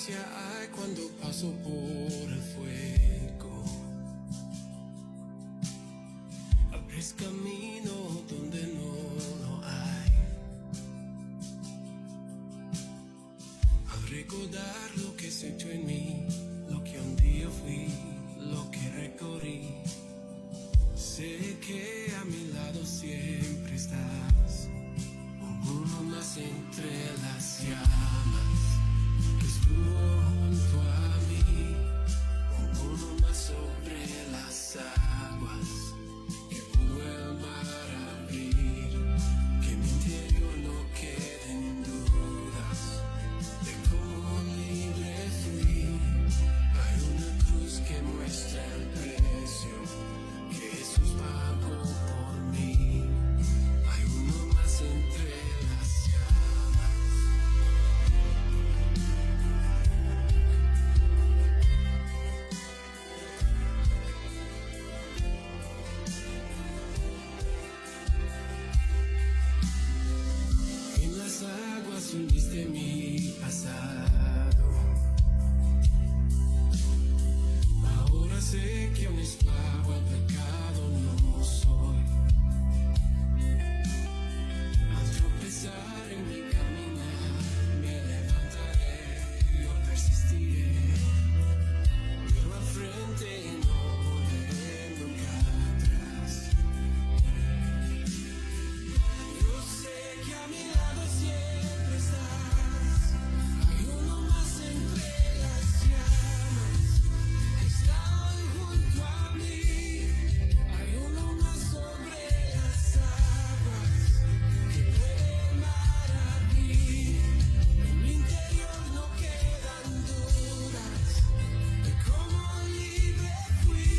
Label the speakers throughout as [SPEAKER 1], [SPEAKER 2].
[SPEAKER 1] gracia hay cuando paso por el fuego. Abres camino donde no lo hay. Al recordar lo que has hecho en mí, lo que un día fui, lo que recorrí, sé que a mi lado siempre estás. Uno más entre las llamas, que estuvo junto a mí. Uno más sobre las aguas, que pudo el mar abrir. Que mi interior no queden dudas de cómo libre fui. Hay una cruz que muestra el precio que Jesús pagó por mí. Hay uno más entre las llamas. En las aguas hundiste mi pasado. Ahora sé que un esclavo al pecado no soy. Al tropezar en mi caminar, me levantaré, yo persistiré. Miro al frente y no volveré nunca atrás. Yo sé que a mi lado siempre estás. Hay uno más entre las llamas, que está hoy junto a mí. Hay uno más sobre las aguas, que puede mar abrir. En mi interior no quedan dudas de cómo libre fui.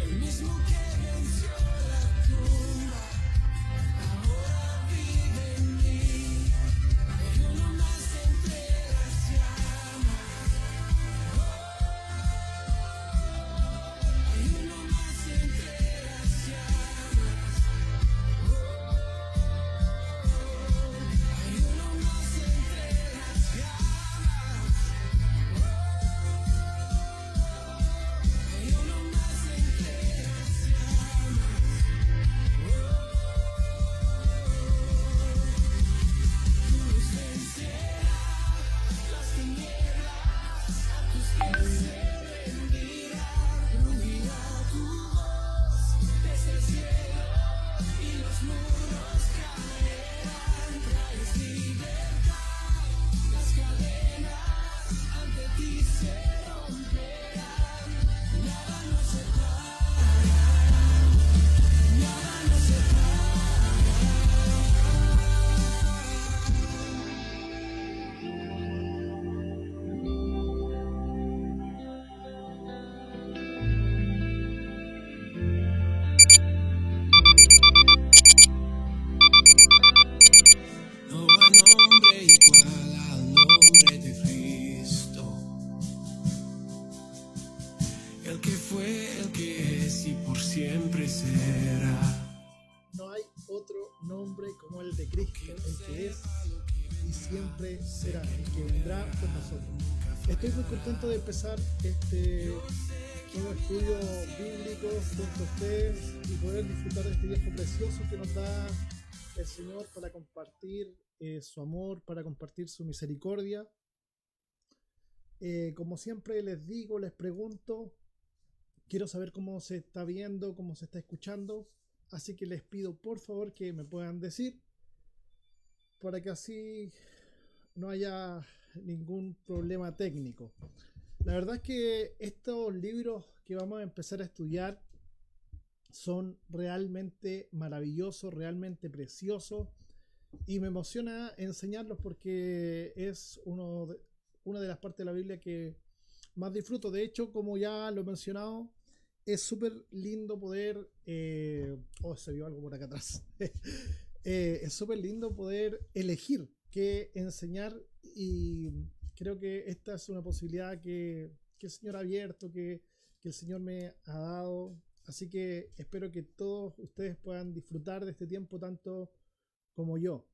[SPEAKER 1] El mismo que venció la tumba, ahora vive en mí. Hay uno más entre las llamas. Hay uno más entre las llamas. Hay uno más entre las llamas. Hay uno más entre las llamas. Tu luz vencerá las tinieblas, a tus pies se rendirá. Rugirá tu voz desde el cielo y los muros caerán. Traes libertad, las cadenas ante ti se romperán. Nada nos separa, nada nos separa. No hay nombre igual al nombre de Cristo, el que fue, el que es y por siempre será.
[SPEAKER 2] No hay otro nombre como el de Cristo, el que es y siempre será, el que vendrá por nosotros. Estoy muy contento de empezar este nuevo estudio bíblico junto a ustedes y poder disfrutar de este tiempo precioso que nos da el Señor para compartir su amor, para compartir su misericordia. Como siempre les digo, les pregunto, quiero saber cómo se está viendo, cómo se está escuchando, así que les pido por favor que me puedan decir para que así no haya ningún problema técnico. La verdad es que estos libros que vamos a empezar a estudiar son realmente maravillosos, realmente preciosos, y me emociona enseñarlos porque es una de las partes de la Biblia que más disfruto. De hecho, como ya lo he mencionado, es súper lindo poder... se vio algo por acá atrás. Es súper lindo poder elegir qué enseñar, y creo que esta es una posibilidad que el Señor ha abierto, que el Señor me ha dado. Así que espero que todos ustedes puedan disfrutar de este tiempo tanto como yo.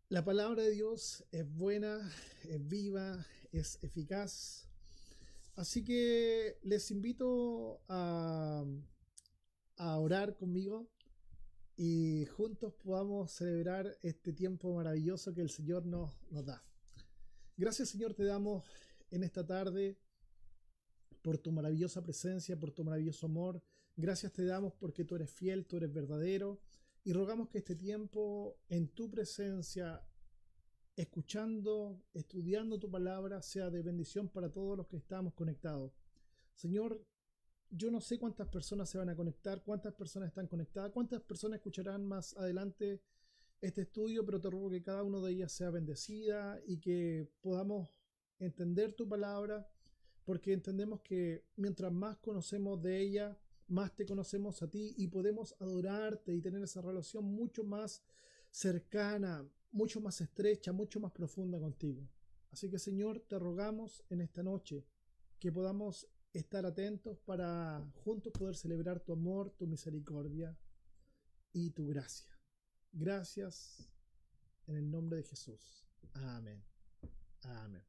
[SPEAKER 2] La palabra de Dios es buena, es viva, es eficaz. Así que les invito a orar conmigo y juntos podamos celebrar este tiempo maravilloso que el Señor nos da. Gracias, Señor, te damos en esta tarde por tu maravillosa presencia, por tu maravilloso amor. Gracias te damos porque tú eres fiel, tú eres verdadero. Y rogamos que este tiempo en tu presencia, escuchando, estudiando tu palabra, sea de bendición para todos los que estamos conectados. Señor, yo no sé cuántas personas se van a conectar, cuántas personas están conectadas, cuántas personas escucharán más adelante este estudio, pero te ruego que cada una de ellas sea bendecida y que podamos entender tu palabra, porque entendemos que mientras más conocemos de ella, más te conocemos a ti y podemos adorarte y tener esa relación mucho más cercana, mucho más estrecha, mucho más profunda contigo. Así que, Señor, te rogamos en esta noche que podamos estar atentos para juntos poder celebrar tu amor, tu misericordia y tu gracia. Gracias en el nombre de Jesús. Amén. Amén.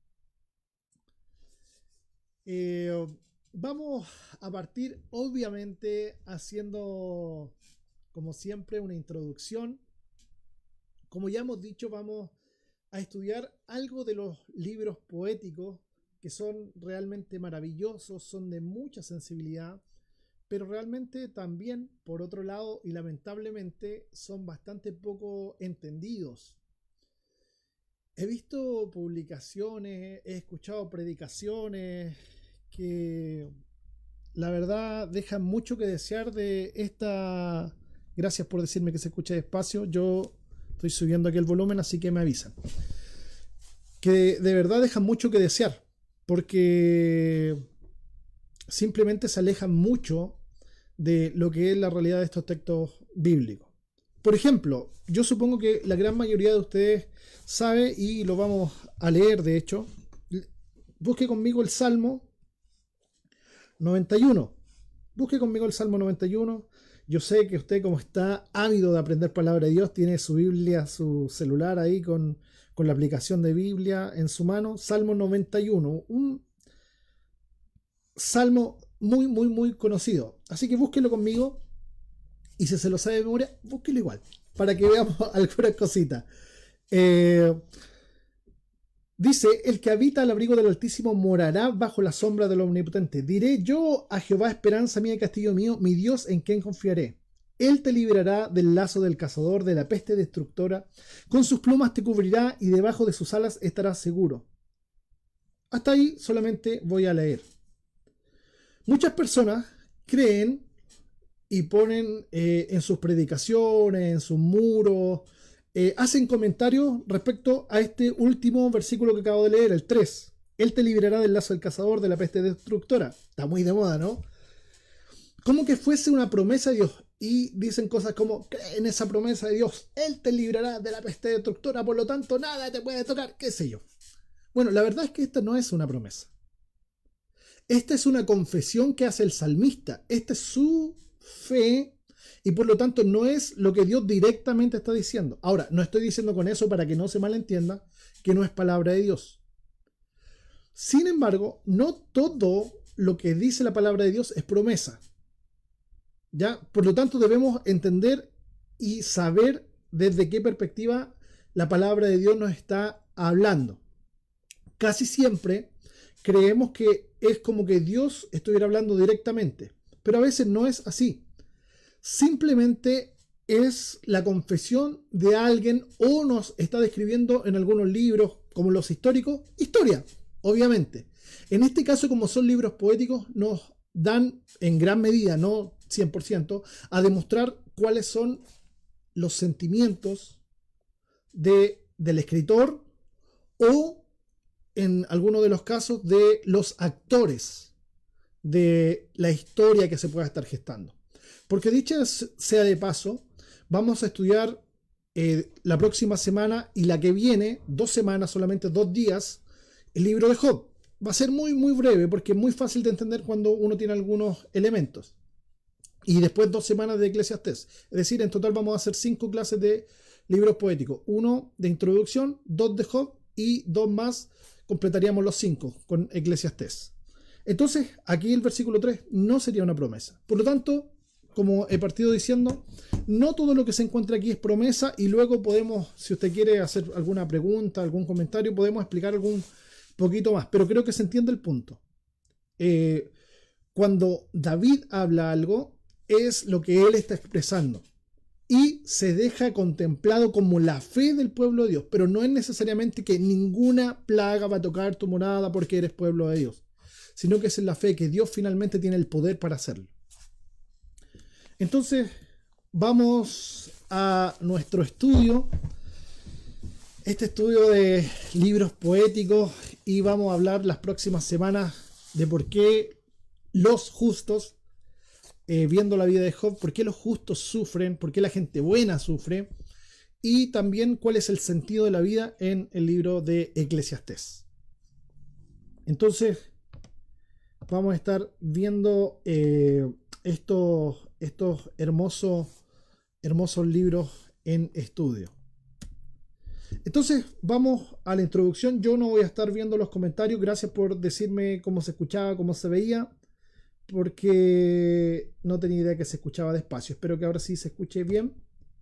[SPEAKER 2] Vamos a partir, obviamente, haciendo, como siempre, una introducción. Como ya hemos dicho, vamos a estudiar algo de los libros poéticos que son realmente maravillosos, son de mucha sensibilidad, pero realmente también, por otro lado, y lamentablemente, son bastante poco entendidos. He visto publicaciones, he escuchado predicaciones que la verdad dejan mucho que desear de esta... Gracias por decirme que se escucha despacio. Yo estoy subiendo aquí el volumen, así que me avisan. Que de verdad dejan mucho que desear, porque simplemente se alejan mucho de lo que es la realidad de estos textos bíblicos. Por ejemplo, yo supongo que la gran mayoría de ustedes sabe, y lo vamos a leer de hecho. Busque conmigo el Salmo 91. Busque conmigo el Salmo 91. Yo sé que usted, como está ávido de aprender palabra de Dios, tiene su Biblia, su celular ahí con la aplicación de Biblia en su mano. Salmo 91, un salmo muy, muy, muy conocido. Así que búsquelo conmigo, y si se lo sabe de memoria, búsquelo igual, para que veamos algunas cositas. Dice: el que habita al abrigo del Altísimo morará bajo la sombra del Omnipotente. Diré yo a Jehová, esperanza mía y castillo mío, mi Dios en quien confiaré. Él te librará del lazo del cazador, de la peste destructora. Con sus plumas te cubrirá y debajo de sus alas estarás seguro. Hasta ahí solamente voy a leer. Muchas personas creen y ponen en sus predicaciones, en sus muros, hacen comentarios respecto a este último versículo que acabo de leer, el 3. Él te librará del lazo del cazador, de la peste destructora. Está muy de moda, ¿no? Como que fuese una promesa de Dios. Y dicen cosas como: cree en esa promesa de Dios, Él te librará de la peste destructora, por lo tanto nada te puede tocar, qué sé yo. Bueno, la verdad es que esta no es una promesa. Esta es una confesión que hace el salmista. Esta es su fe, y por lo tanto no es lo que Dios directamente está diciendo. Ahora, no estoy diciendo con eso, para que no se malentienda, que no es palabra de Dios. Sin embargo, no todo lo que dice la palabra de Dios es promesa. ¿Ya? Por lo tanto, debemos entender y saber desde qué perspectiva la palabra de Dios nos está hablando. Casi siempre creemos que es como que Dios estuviera hablando directamente, pero a veces no es así. Simplemente es la confesión de alguien, o nos está describiendo en algunos libros, como los históricos, historia, obviamente. En este caso, como son libros poéticos, nos dan en gran medida, no 100%, a demostrar cuáles son los sentimientos del escritor, o en algunos de los casos de los actores de la historia que se pueda estar gestando. Porque dicha sea de paso, vamos a estudiar la próxima semana y la que viene, 2 semanas, solamente 2 días, el libro de Job. Va a ser muy, muy breve, porque es muy fácil de entender cuando uno tiene algunos elementos. Y después 2 semanas de Eclesiastés. Es decir, en total vamos a hacer 5 clases de libros poéticos. 1 de introducción, 2 de Job y 2 más, completaríamos los 5 con Eclesiastés. Entonces, aquí el versículo 3 no sería una promesa. Por lo tanto, como he partido diciendo, no todo lo que se encuentra aquí es promesa, y luego podemos, si usted quiere hacer alguna pregunta, algún comentario, podemos explicar algún poquito más, pero creo que se entiende el punto. Cuando David habla algo, es lo que él está expresando y se deja contemplado como la fe del pueblo de Dios, pero no es necesariamente que ninguna plaga va a tocar tu morada porque eres pueblo de Dios, sino que es en la fe que Dios finalmente tiene el poder para hacerlo. Entonces, vamos a nuestro estudio, este estudio de libros poéticos, y vamos a hablar las próximas semanas de por qué los justos, viendo la vida de Job, por qué los justos sufren, por qué la gente buena sufre, y también cuál es el sentido de la vida en el libro de Eclesiastés. Entonces, vamos a estar viendo estos hermosos libros en estudio. Entonces, vamos a la introducción. Yo no voy a estar viendo los comentarios. Gracias por decirme cómo se escuchaba, cómo se veía, porque no tenía idea que se escuchaba despacio. Espero que ahora sí se escuche bien.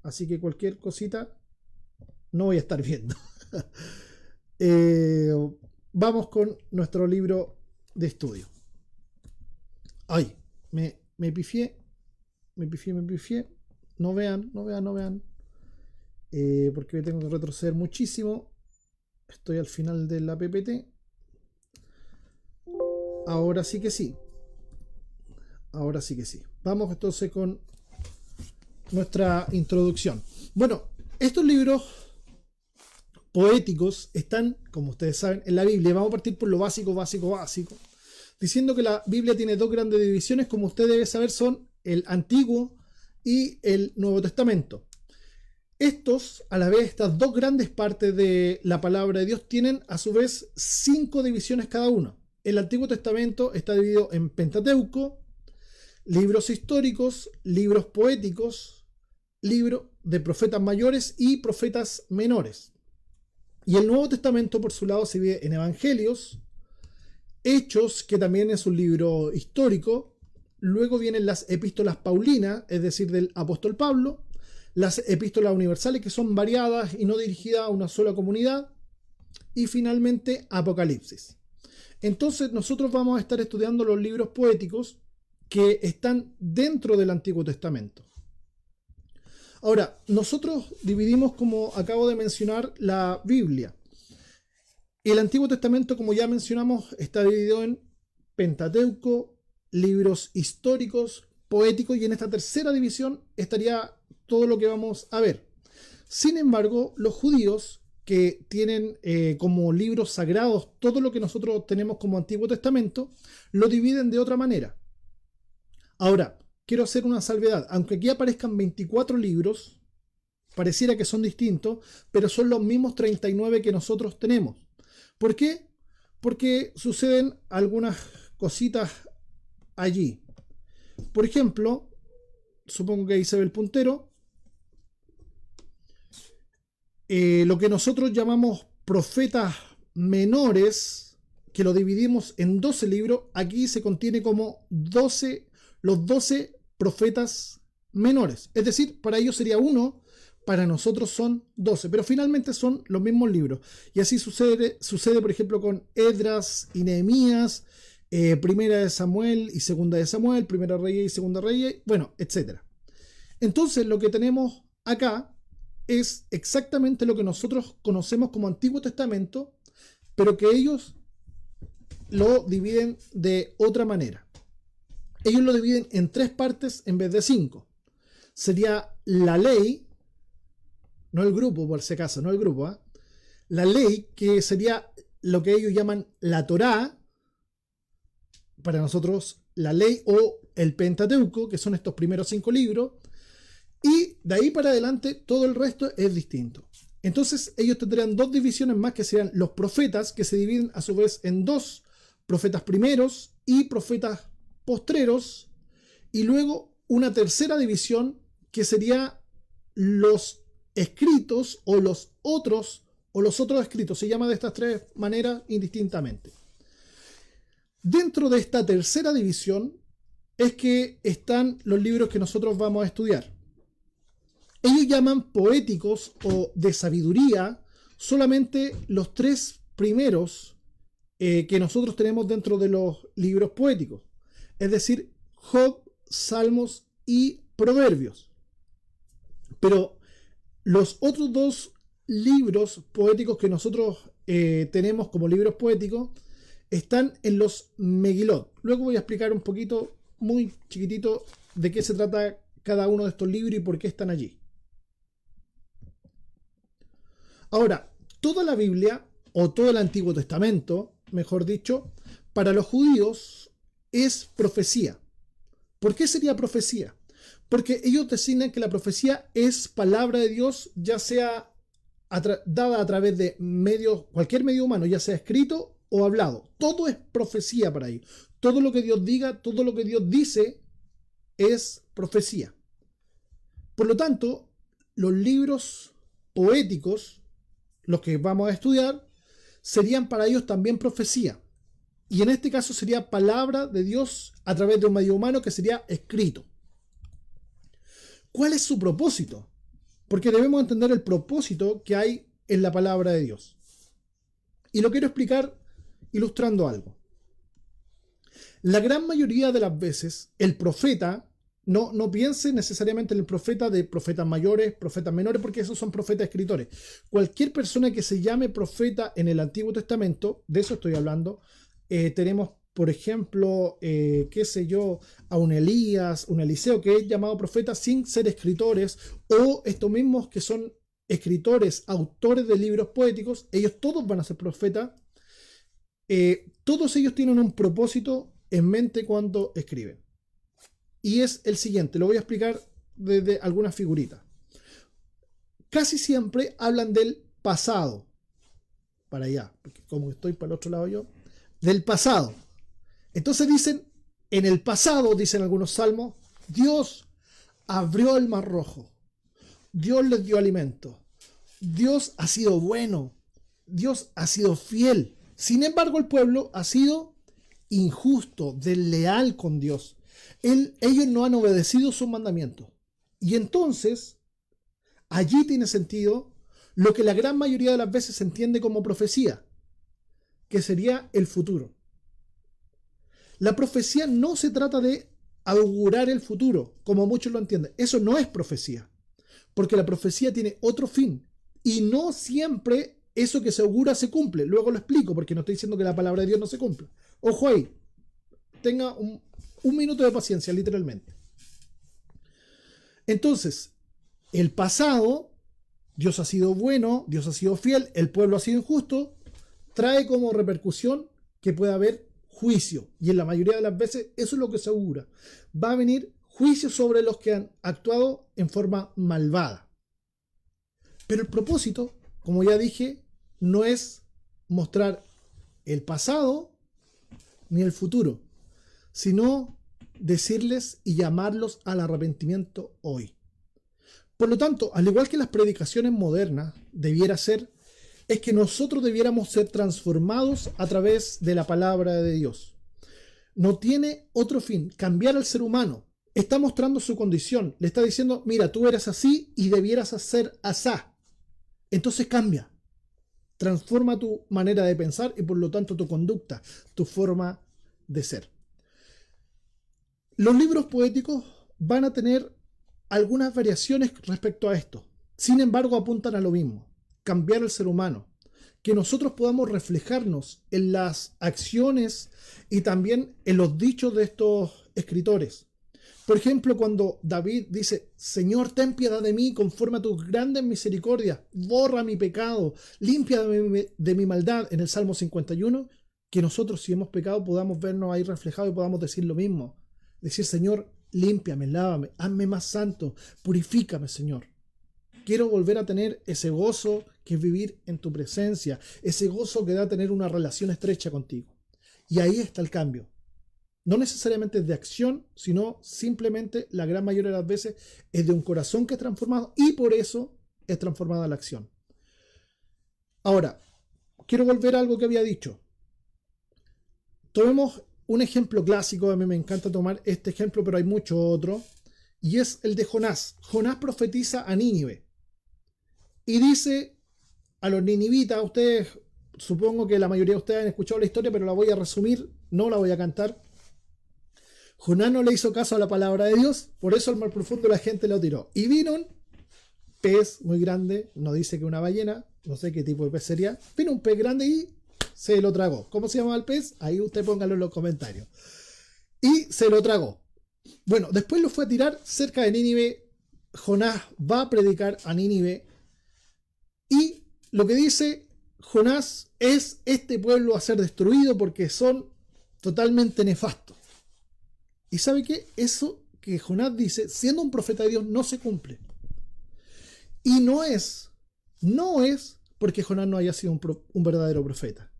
[SPEAKER 2] Así que cualquier cosita no voy a estar viendo. Vamos con nuestro libro de estudio. Ay, me pifié. No vean. Porque tengo que retroceder muchísimo. Estoy al final de la PPT. Ahora sí que sí. Vamos entonces con nuestra introducción. Bueno, estos libros poéticos están, como ustedes saben, en la Biblia. Vamos a partir por lo básico, diciendo que la Biblia tiene dos grandes divisiones, como usted debe saber, son el Antiguo y el Nuevo Testamento. Estos, a la vez, estas dos grandes partes de la palabra de Dios tienen a su vez 5 divisiones cada uno. El Antiguo Testamento está dividido en Pentateuco, libros históricos, libros poéticos, libros de profetas mayores y profetas menores. Y el Nuevo Testamento, por su lado, se divide en Evangelios, Hechos, que también es un libro histórico. Luego vienen las epístolas paulinas, es decir, del apóstol Pablo, las epístolas universales, que son variadas y no dirigidas a una sola comunidad, y finalmente Apocalipsis. Entonces nosotros vamos a estar estudiando los libros poéticos que están dentro del Antiguo Testamento. Ahora, nosotros dividimos, como acabo de mencionar, la Biblia. El Antiguo Testamento, como ya mencionamos, está dividido en Pentateuco, libros históricos, poéticos, y en esta tercera división estaría todo lo que vamos a ver. Sin embargo, los judíos, que tienen como libros sagrados todo lo que nosotros tenemos como Antiguo Testamento, lo dividen de otra manera. Ahora, quiero hacer una salvedad. Aunque aquí aparezcan 24 libros, pareciera que son distintos, pero son los mismos 39 que nosotros tenemos. ¿Por qué? Porque suceden algunas cositas allí. Por ejemplo, supongo que ahí se ve el puntero. Lo que nosotros llamamos profetas menores, que lo dividimos en 12 libros, aquí se contiene como los 12 profetas menores. Es decir, para ellos sería uno, para nosotros son 12, pero finalmente son los mismos libros. Y así sucede por ejemplo, con Esdras y Nehemías, Primera de Samuel y Segunda de Samuel, Primera Reyes y Segunda Reyes, bueno, etc. Entonces, lo que tenemos acá es exactamente lo que nosotros conocemos como Antiguo Testamento, pero que ellos lo dividen de otra manera. Ellos lo dividen en 3 partes en vez de 5. Sería la ley, no el grupo, por si acaso, no el grupo, ¿eh? La ley, que sería lo que ellos llaman la Torá, para nosotros la ley, o el Pentateuco, que son estos primeros 5 libros, y de ahí para adelante todo el resto es distinto. Entonces ellos tendrían 2 divisiones más, que serían los profetas, que se dividen a su vez en 2, profetas primeros y profetas postreros, y luego una tercera división que sería los escritos o los otros escritos. Se llama de estas tres maneras indistintamente. Dentro de esta tercera división es que están los libros que nosotros vamos a estudiar. Ellos llaman poéticos o de sabiduría solamente los tres primeros que nosotros tenemos dentro de los libros poéticos. Es decir, Job, Salmos y Proverbios. Pero los otros dos libros poéticos que nosotros tenemos como libros poéticos están en los Megilot. Luego voy a explicar un poquito, muy chiquitito, de qué se trata cada uno de estos libros y por qué están allí. Ahora, toda la Biblia, o todo el Antiguo Testamento, mejor dicho, para los judíos es profecía. ¿Por qué sería profecía? Porque ellos designan que la profecía es palabra de Dios, ya sea dada a través de cualquier medio humano, ya sea escrito o hablado. Todo es profecía para ellos. Todo lo que Dios diga, todo lo que Dios dice es profecía. Por lo tanto, los libros poéticos, los que vamos a estudiar, serían para ellos también profecía. Y en este caso sería palabra de Dios a través de un medio humano que sería escrito. ¿Cuál es su propósito? Porque debemos entender el propósito que hay en la palabra de Dios. Y lo quiero explicar ilustrando algo. La gran mayoría de las veces, el profeta, no piense necesariamente en el profeta de profetas mayores, profetas menores, porque esos son profetas escritores. Cualquier persona que se llame profeta en el Antiguo Testamento, de eso estoy hablando, tenemos, por ejemplo, a un Elías, un Eliseo, que es llamado profeta sin ser escritores, o estos mismos que son escritores, autores de libros poéticos, ellos todos van a ser profetas. Todos ellos tienen un propósito en mente cuando escriben. Y es el siguiente, lo voy a explicar desde algunas figuritas. Casi siempre hablan del pasado. Para allá, porque como estoy para el otro lado yo, del pasado. Entonces dicen, en el pasado, dicen algunos salmos, Dios abrió el mar rojo. Dios les dio alimento. Dios ha sido bueno. Dios ha sido fiel. Sin embargo, el pueblo ha sido injusto, desleal con Dios. Ellos no han obedecido sus mandamientos. Y entonces, allí tiene sentido lo que la gran mayoría de las veces se entiende como profecía, que sería el futuro. La profecía no se trata de augurar el futuro, como muchos lo entienden. Eso no es profecía, porque la profecía tiene otro fin, y no siempre eso que se augura se cumple. Luego lo explico, porque no estoy diciendo que la palabra de Dios no se cumpla. Ojo ahí, tenga un minuto de paciencia, literalmente. Entonces, el pasado, Dios ha sido bueno, Dios ha sido fiel, el pueblo ha sido injusto, trae como repercusión que puede haber juicio. Y en la mayoría de las veces eso es lo que se augura. Va a venir juicio sobre los que han actuado en forma malvada. Pero el propósito, como ya dije, no es mostrar el pasado ni el futuro, sino decirles y llamarlos al arrepentimiento hoy. Por lo tanto, al igual que las predicaciones modernas debiera ser, es que nosotros debiéramos ser transformados a través de la palabra de Dios. No tiene otro fin, cambiar al ser humano. Está mostrando su condición, le está diciendo, mira, tú eres así y debieras hacer asá. Entonces cambia, transforma tu manera de pensar y por lo tanto tu conducta, tu forma de ser. Los libros poéticos van a tener algunas variaciones respecto a esto. Sin embargo, apuntan a lo mismo, cambiar al ser humano, que nosotros podamos reflejarnos en las acciones y también en los dichos de estos escritores. Por ejemplo, cuando David dice, Señor, ten piedad de mí conforme a tus grandes misericordias, borra mi pecado, limpia de mi maldad, en el Salmo 51, que nosotros si hemos pecado podamos vernos ahí reflejados y podamos decir lo mismo. Decir, Señor, límpiame, lávame, hazme más santo, purifícame, Señor. Quiero volver a tener ese gozo que es vivir en tu presencia, ese gozo que da tener una relación estrecha contigo. Y ahí está el cambio. No necesariamente es de acción, sino simplemente la gran mayoría de las veces es de un corazón que es transformado y por eso es transformada a la acción. Ahora, quiero volver a algo que había dicho. Tomemos un ejemplo clásico, a mí me encanta tomar este ejemplo, pero hay muchos otros, y es el de Jonás. Jonás profetiza a Nínive y dice a los ninivitas, ustedes, supongo que la mayoría de ustedes han escuchado la historia, pero la voy a resumir, no la voy a cantar. Jonás no le hizo caso a la palabra de Dios, por eso al mar profundo la gente lo tiró. Y vino un pez muy grande, no dice que una ballena, no sé qué tipo de pez sería, vino un pez grande y se lo tragó. ¿Cómo se llama el pez? Ahí usted póngalo en los comentarios. Y se lo tragó. Bueno, después lo fue a tirar cerca de Nínive. Jonás va a predicar a Nínive. Y lo que dice Jonás es: este pueblo va a ser destruido porque son totalmente nefastos. ¿Y sabe qué? Eso que Jonás dice, siendo un profeta de Dios, no se cumple. Y no es porque Jonás no haya sido un verdadero profeta,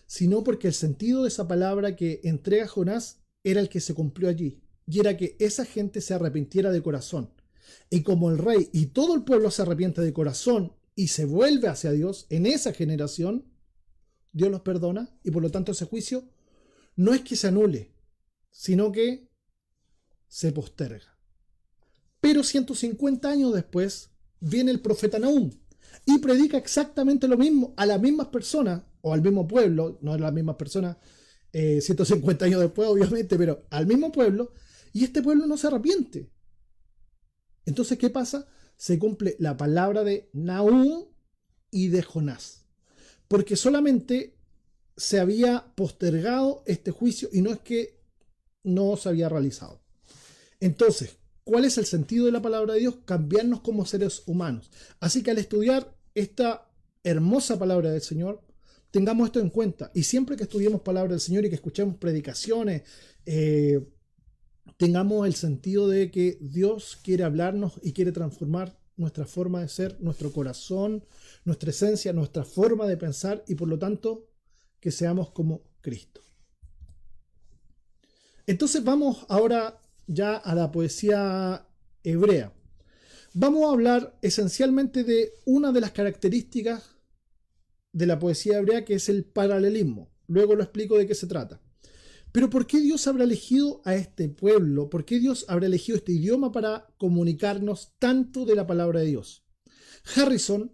[SPEAKER 2] sino porque el sentido de esa palabra que entrega Jonás era el que se cumplió allí, y era que esa gente se arrepintiera de corazón. Y como el rey y todo el pueblo se arrepiente de corazón y se vuelve hacia Dios en esa generación, Dios los perdona, y por lo tanto ese juicio no es que se anule, sino que se posterga. Pero 150 años después viene el profeta Nahum y predica exactamente lo mismo a las mismas personas, o al mismo pueblo, no a las mismas personas 150 años después obviamente, pero al mismo pueblo, y este pueblo no se arrepiente. Entonces, ¿qué pasa? Se cumple la palabra de Nahum y de Jonás, porque solamente se había postergado este juicio y no es que no se había realizado. Entonces, ¿cuál es el sentido de la palabra de Dios? Cambiarnos como seres humanos. Así que al estudiar esta hermosa palabra del Señor, tengamos esto en cuenta. Y siempre que estudiemos palabra del Señor y que escuchemos predicaciones, tengamos el sentido de que Dios quiere hablarnos y quiere transformar nuestra forma de ser, nuestro corazón, nuestra esencia, nuestra forma de pensar, y por lo tanto que seamos como Cristo. Entonces vamos ahora ya a la poesía hebrea. Vamos a hablar esencialmente de una de las características de la poesía hebrea, que es el paralelismo. Luego lo explico de qué se trata. Pero ¿por qué Dios habrá elegido a este pueblo? ¿Por qué Dios habrá elegido este idioma para comunicarnos tanto de la palabra de Dios? Harrison,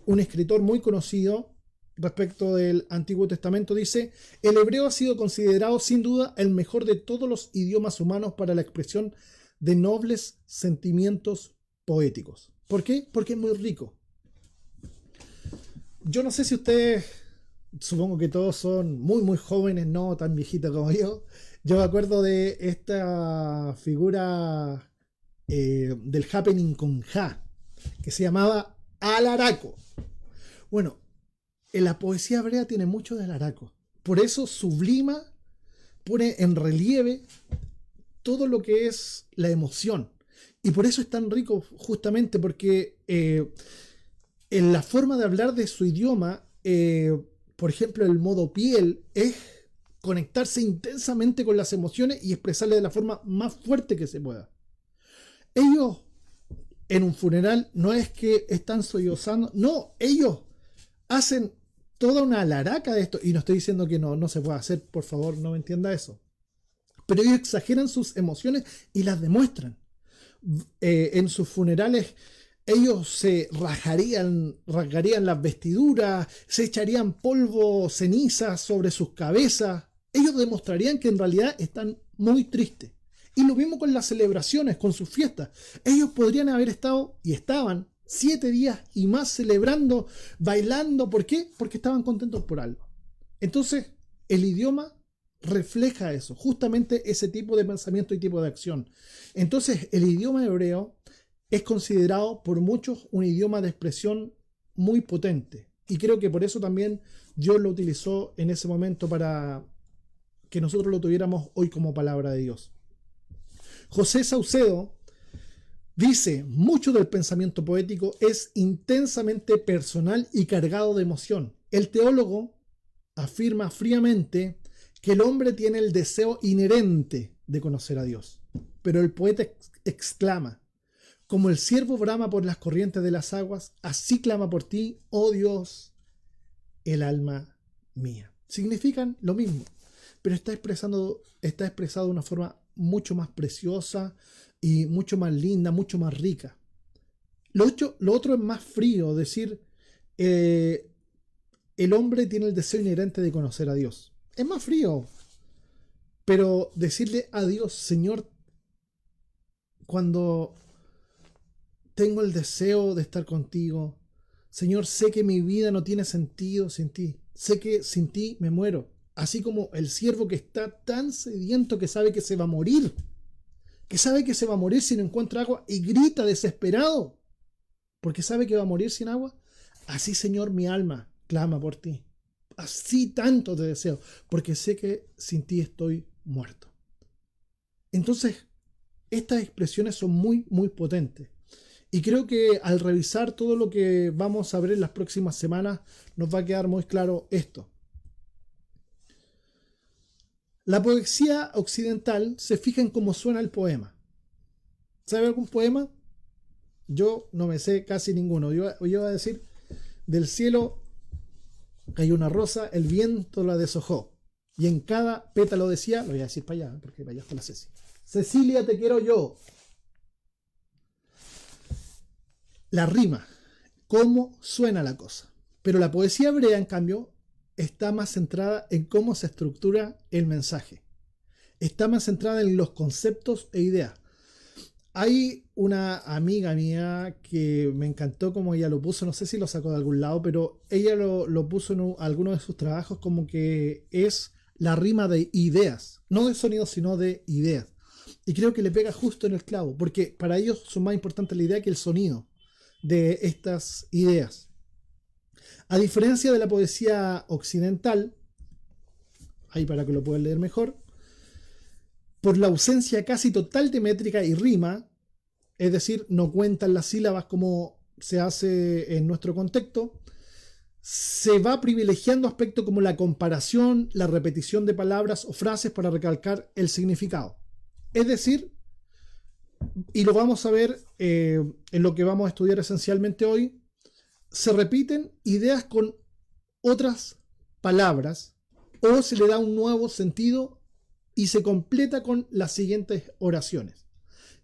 [SPEAKER 2] un escritor muy conocido respecto del Antiguo Testamento, dice: el hebreo ha sido considerado sin duda el mejor de todos los idiomas humanos para la expresión de nobles sentimientos poéticos. ¿Por qué? Porque es muy rico. Yo no sé si ustedes, supongo que todos son muy muy jóvenes, no tan viejitos como yo. Yo me acuerdo de esta figura del happening con Ja, que se llamaba Alaraco. Bueno, en la poesía hebrea tiene mucho de Alaraco. Por eso sublima, pone en relieve todo lo que es la emoción. Y por eso es tan rico, justamente porque en la forma de hablar de su idioma, por ejemplo, el modo piel es conectarse intensamente con las emociones y expresarlas de la forma más fuerte que se pueda. Ellos en un funeral no es que están sollozando, no, ellos hacen toda una alaraca de esto, y no estoy diciendo que no se pueda hacer, por favor, no me entienda eso, pero ellos exageran sus emociones y las demuestran. En sus funerales ellos se rasgarían las vestiduras, se echarían polvo, cenizas sobre sus cabezas. Ellos demostrarían que en realidad están muy tristes. Y lo mismo con las celebraciones, con sus fiestas. Ellos podrían haber estado, y estaban, 7 días y más celebrando, bailando. ¿Por qué? Porque estaban contentos por algo. Entonces, el idioma refleja eso, justamente ese tipo de pensamiento y tipo de acción. Entonces, el idioma hebreo es considerado por muchos un idioma de expresión muy potente. Y creo que por eso también Dios lo utilizó en ese momento para que nosotros lo tuviéramos hoy como palabra de Dios. José Saucedo dice: mucho del pensamiento poético es intensamente personal y cargado de emoción. El teólogo afirma fríamente que el hombre tiene el deseo inherente de conocer a Dios. Pero el poeta exclama: Como el ciervo brama por las corrientes de las aguas, así clama por ti, oh Dios, el alma mía. Significan lo mismo, pero está expresado de una forma mucho más preciosa y mucho más linda, mucho más rica. Lo otro es más frío, decir, el hombre tiene el deseo inherente de conocer a Dios. Es más frío, pero decirle a Dios, Señor, cuando tengo el deseo de estar contigo, Señor, sé que mi vida no tiene sentido sin ti. Sé que sin ti me muero. Así como el siervo que está tan sediento que sabe que se va a morir. Que sabe que se va a morir si no encuentra agua y grita desesperado. Porque sabe que va a morir sin agua. Así, Señor, mi alma clama por ti. Así tanto te deseo. Porque sé que sin ti estoy muerto. Entonces, estas expresiones son muy, muy potentes. Y creo que al revisar todo lo que vamos a ver en las próximas semanas, nos va a quedar muy claro esto. La poesía occidental se fija en cómo suena el poema. ¿Sabe algún poema? Yo no me sé casi ninguno. Yo iba a decir, del cielo cayó una rosa, el viento la deshojó. Y en cada pétalo decía, lo voy a decir para allá, porque para allá está la Ceci. Cecilia, te quiero yo. La rima, cómo suena la cosa. Pero la poesía hebrea, en cambio, está más centrada en cómo se estructura el mensaje. Está más centrada en los conceptos e ideas. Hay una amiga mía que me encantó como ella lo puso, no sé si lo sacó de algún lado, pero ella lo puso en alguno de sus trabajos como que es la rima de ideas, no de sonidos, sino de ideas. Y creo que le pega justo en el clavo, porque para ellos son más importantes la idea que el sonido de estas ideas. A diferencia de la poesía occidental, ahí para que lo puedan leer mejor, por la ausencia casi total de métrica y rima, es decir, no cuentan las sílabas como se hace en nuestro contexto, se va privilegiando aspectos como la comparación, la repetición de palabras o frases para recalcar el significado. Es decir, y lo vamos a ver en lo que vamos a estudiar esencialmente hoy, se repiten ideas con otras palabras o se le da un nuevo sentido y se completa con las siguientes oraciones.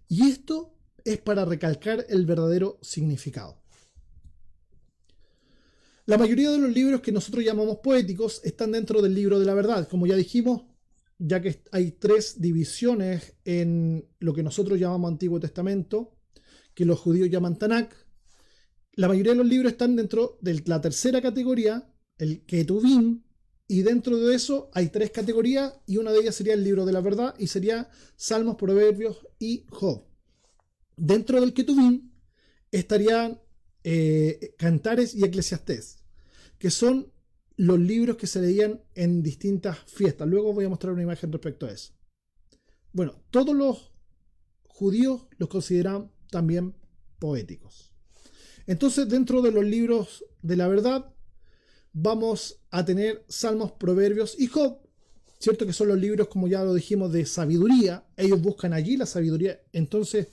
[SPEAKER 2] Y esto es para recalcar el verdadero significado. La mayoría de los libros que nosotros llamamos poéticos están dentro del libro de la verdad. Como ya dijimos, ya que hay 3 divisiones en lo que nosotros llamamos Antiguo Testamento, que los judíos llaman Tanakh. La mayoría de los libros están dentro de la tercera categoría, el Ketuvim, y dentro de eso hay 3 categorías, y una de ellas sería el libro de la verdad, y sería Salmos, Proverbios y Job. Dentro del Ketuvim estarían Cantares y Eclesiastés, que son los libros que se leían en distintas fiestas. Luego voy a mostrar una imagen respecto a eso. Bueno, todos los judíos los consideran también poéticos. Entonces, dentro de los libros de la verdad, vamos a tener Salmos, Proverbios y Job, ¿cierto? Que son los libros, como ya lo dijimos, de sabiduría. Ellos buscan allí la sabiduría. Entonces,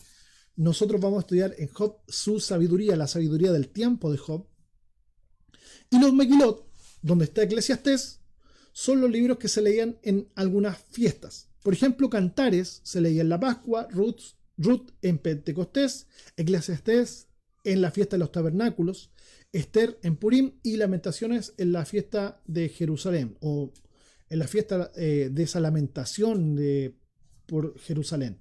[SPEAKER 2] nosotros vamos a estudiar en Job su sabiduría, la sabiduría del tiempo de Job. Y los Megilot, donde está Eclesiastés, son los libros que se leían en algunas fiestas. Por ejemplo, Cantares se leía en la Pascua, Ruth en Pentecostés, Eclesiastés en la fiesta de los tabernáculos, Esther en Purim y Lamentaciones en la fiesta de Jerusalén, o en la fiesta de esa lamentación por Jerusalén.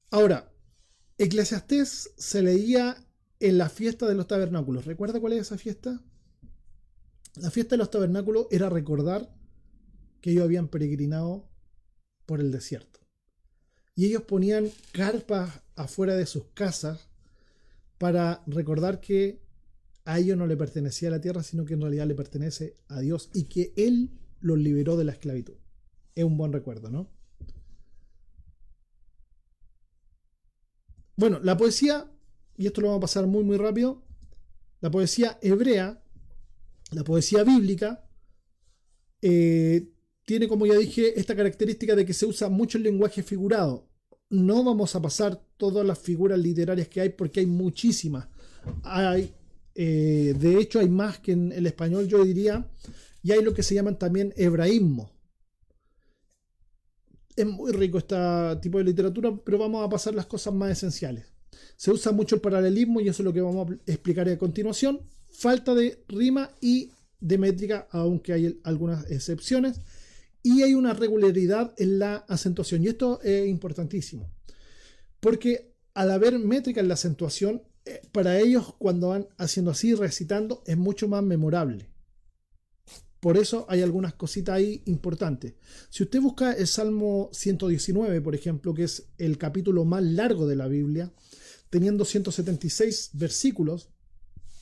[SPEAKER 2] Ahora, Eclesiastés se leía en la fiesta de los tabernáculos. ¿Recuerda cuál es esa fiesta? La fiesta de los tabernáculos era recordar que ellos habían peregrinado por el desierto. Y ellos ponían carpas afuera de sus casas para recordar que a ellos no le pertenecía la tierra, sino que en realidad le pertenece a Dios y que Él los liberó de la esclavitud. Es un buen recuerdo, ¿no? Bueno, la poesía, y esto lo vamos a pasar muy muy rápido, la poesía hebrea, la poesía bíblica, tiene, como ya dije, esta característica de que se usa mucho el lenguaje figurado. No vamos a pasar todas las figuras literarias que hay, porque hay muchísimas. De hecho, hay más que en el español, yo diría, y hay lo que se llaman también hebraísmo. Es muy rico este tipo de literatura, pero vamos a pasar las cosas más esenciales. Se usa mucho el paralelismo y eso es lo que vamos a explicar a continuación. Falta de rima y de métrica, aunque hay algunas excepciones. Y hay una regularidad en la acentuación. Y esto es importantísimo. Porque al haber métrica en la acentuación, para ellos cuando van haciendo así, recitando, es mucho más memorable. Por eso hay algunas cositas ahí importantes. Si usted busca el Salmo 119, por ejemplo, que es el capítulo más largo de la Biblia, teniendo 176 versículos,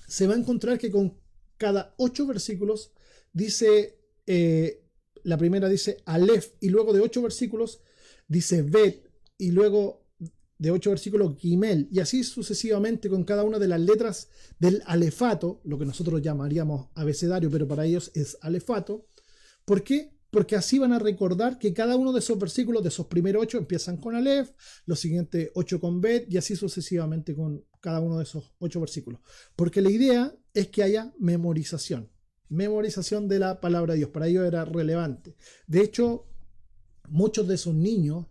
[SPEAKER 2] se va a encontrar que con cada 8 versículos dice, la primera dice Aleph, y luego de 8 versículos dice Bet, y luego de 8 versículos Gimel, y así sucesivamente con cada una de las letras del alefato, lo que nosotros llamaríamos abecedario, pero para ellos es alefato. ¿Por qué? Porque así van a recordar que cada uno de esos versículos, de esos primeros 8, empiezan con Aleph, los siguientes 8 con Bet, y así sucesivamente con cada uno de esos 8 versículos. Porque la idea es que haya memorización de la palabra de Dios. Para ellos era relevante. De hecho, muchos de esos niños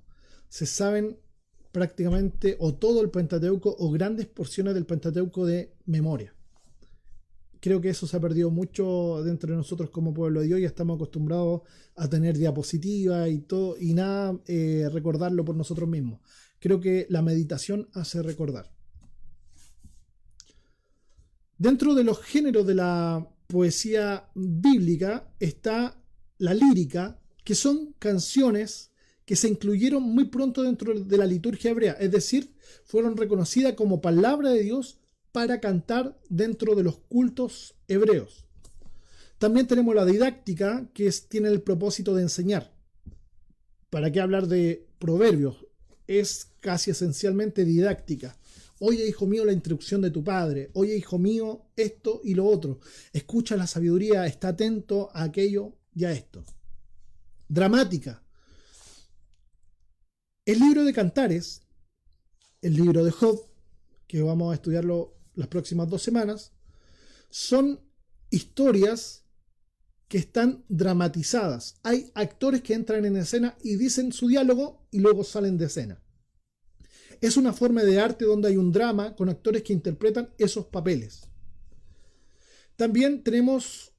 [SPEAKER 2] se saben prácticamente o todo el Pentateuco o grandes porciones del Pentateuco de memoria. Creo que eso se ha perdido mucho dentro de nosotros como pueblo de Dios. Ya estamos acostumbrados a tener diapositivas y todo, y nada, recordarlo por nosotros mismos. Creo que la meditación hace recordar. Dentro de los géneros de la poesía bíblica está la lírica, que son canciones que se incluyeron muy pronto dentro de la liturgia hebrea, es decir, fueron reconocidas como palabra de Dios para cantar dentro de los cultos hebreos. También tenemos la didáctica, que tiene el propósito de enseñar. ¿Para qué hablar de proverbios? Es casi esencialmente didáctica. Oye, hijo mío, la instrucción de tu padre. Oye, hijo mío, esto y lo otro. Escucha la sabiduría, está atento a aquello y a esto. Dramática. El libro de Cantares, el libro de Job, que vamos a estudiarlo las próximas 2 semanas, son historias que están dramatizadas. Hay actores que entran en escena y dicen su diálogo y luego salen de escena. Es una forma de arte donde hay un drama con actores que interpretan esos papeles. También tenemos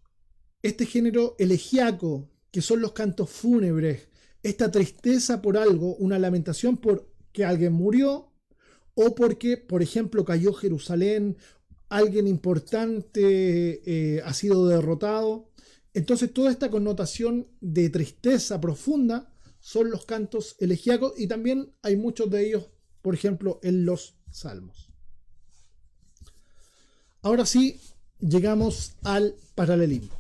[SPEAKER 2] este género elegíaco, que son los cantos fúnebres, esta tristeza por algo, una lamentación por que alguien murió o porque, por ejemplo, cayó Jerusalén, alguien importante ha sido derrotado. Entonces toda esta connotación de tristeza profunda son los cantos elegíacos, y también hay muchos de ellos, por ejemplo, en los salmos. Ahora sí, llegamos al paralelismo.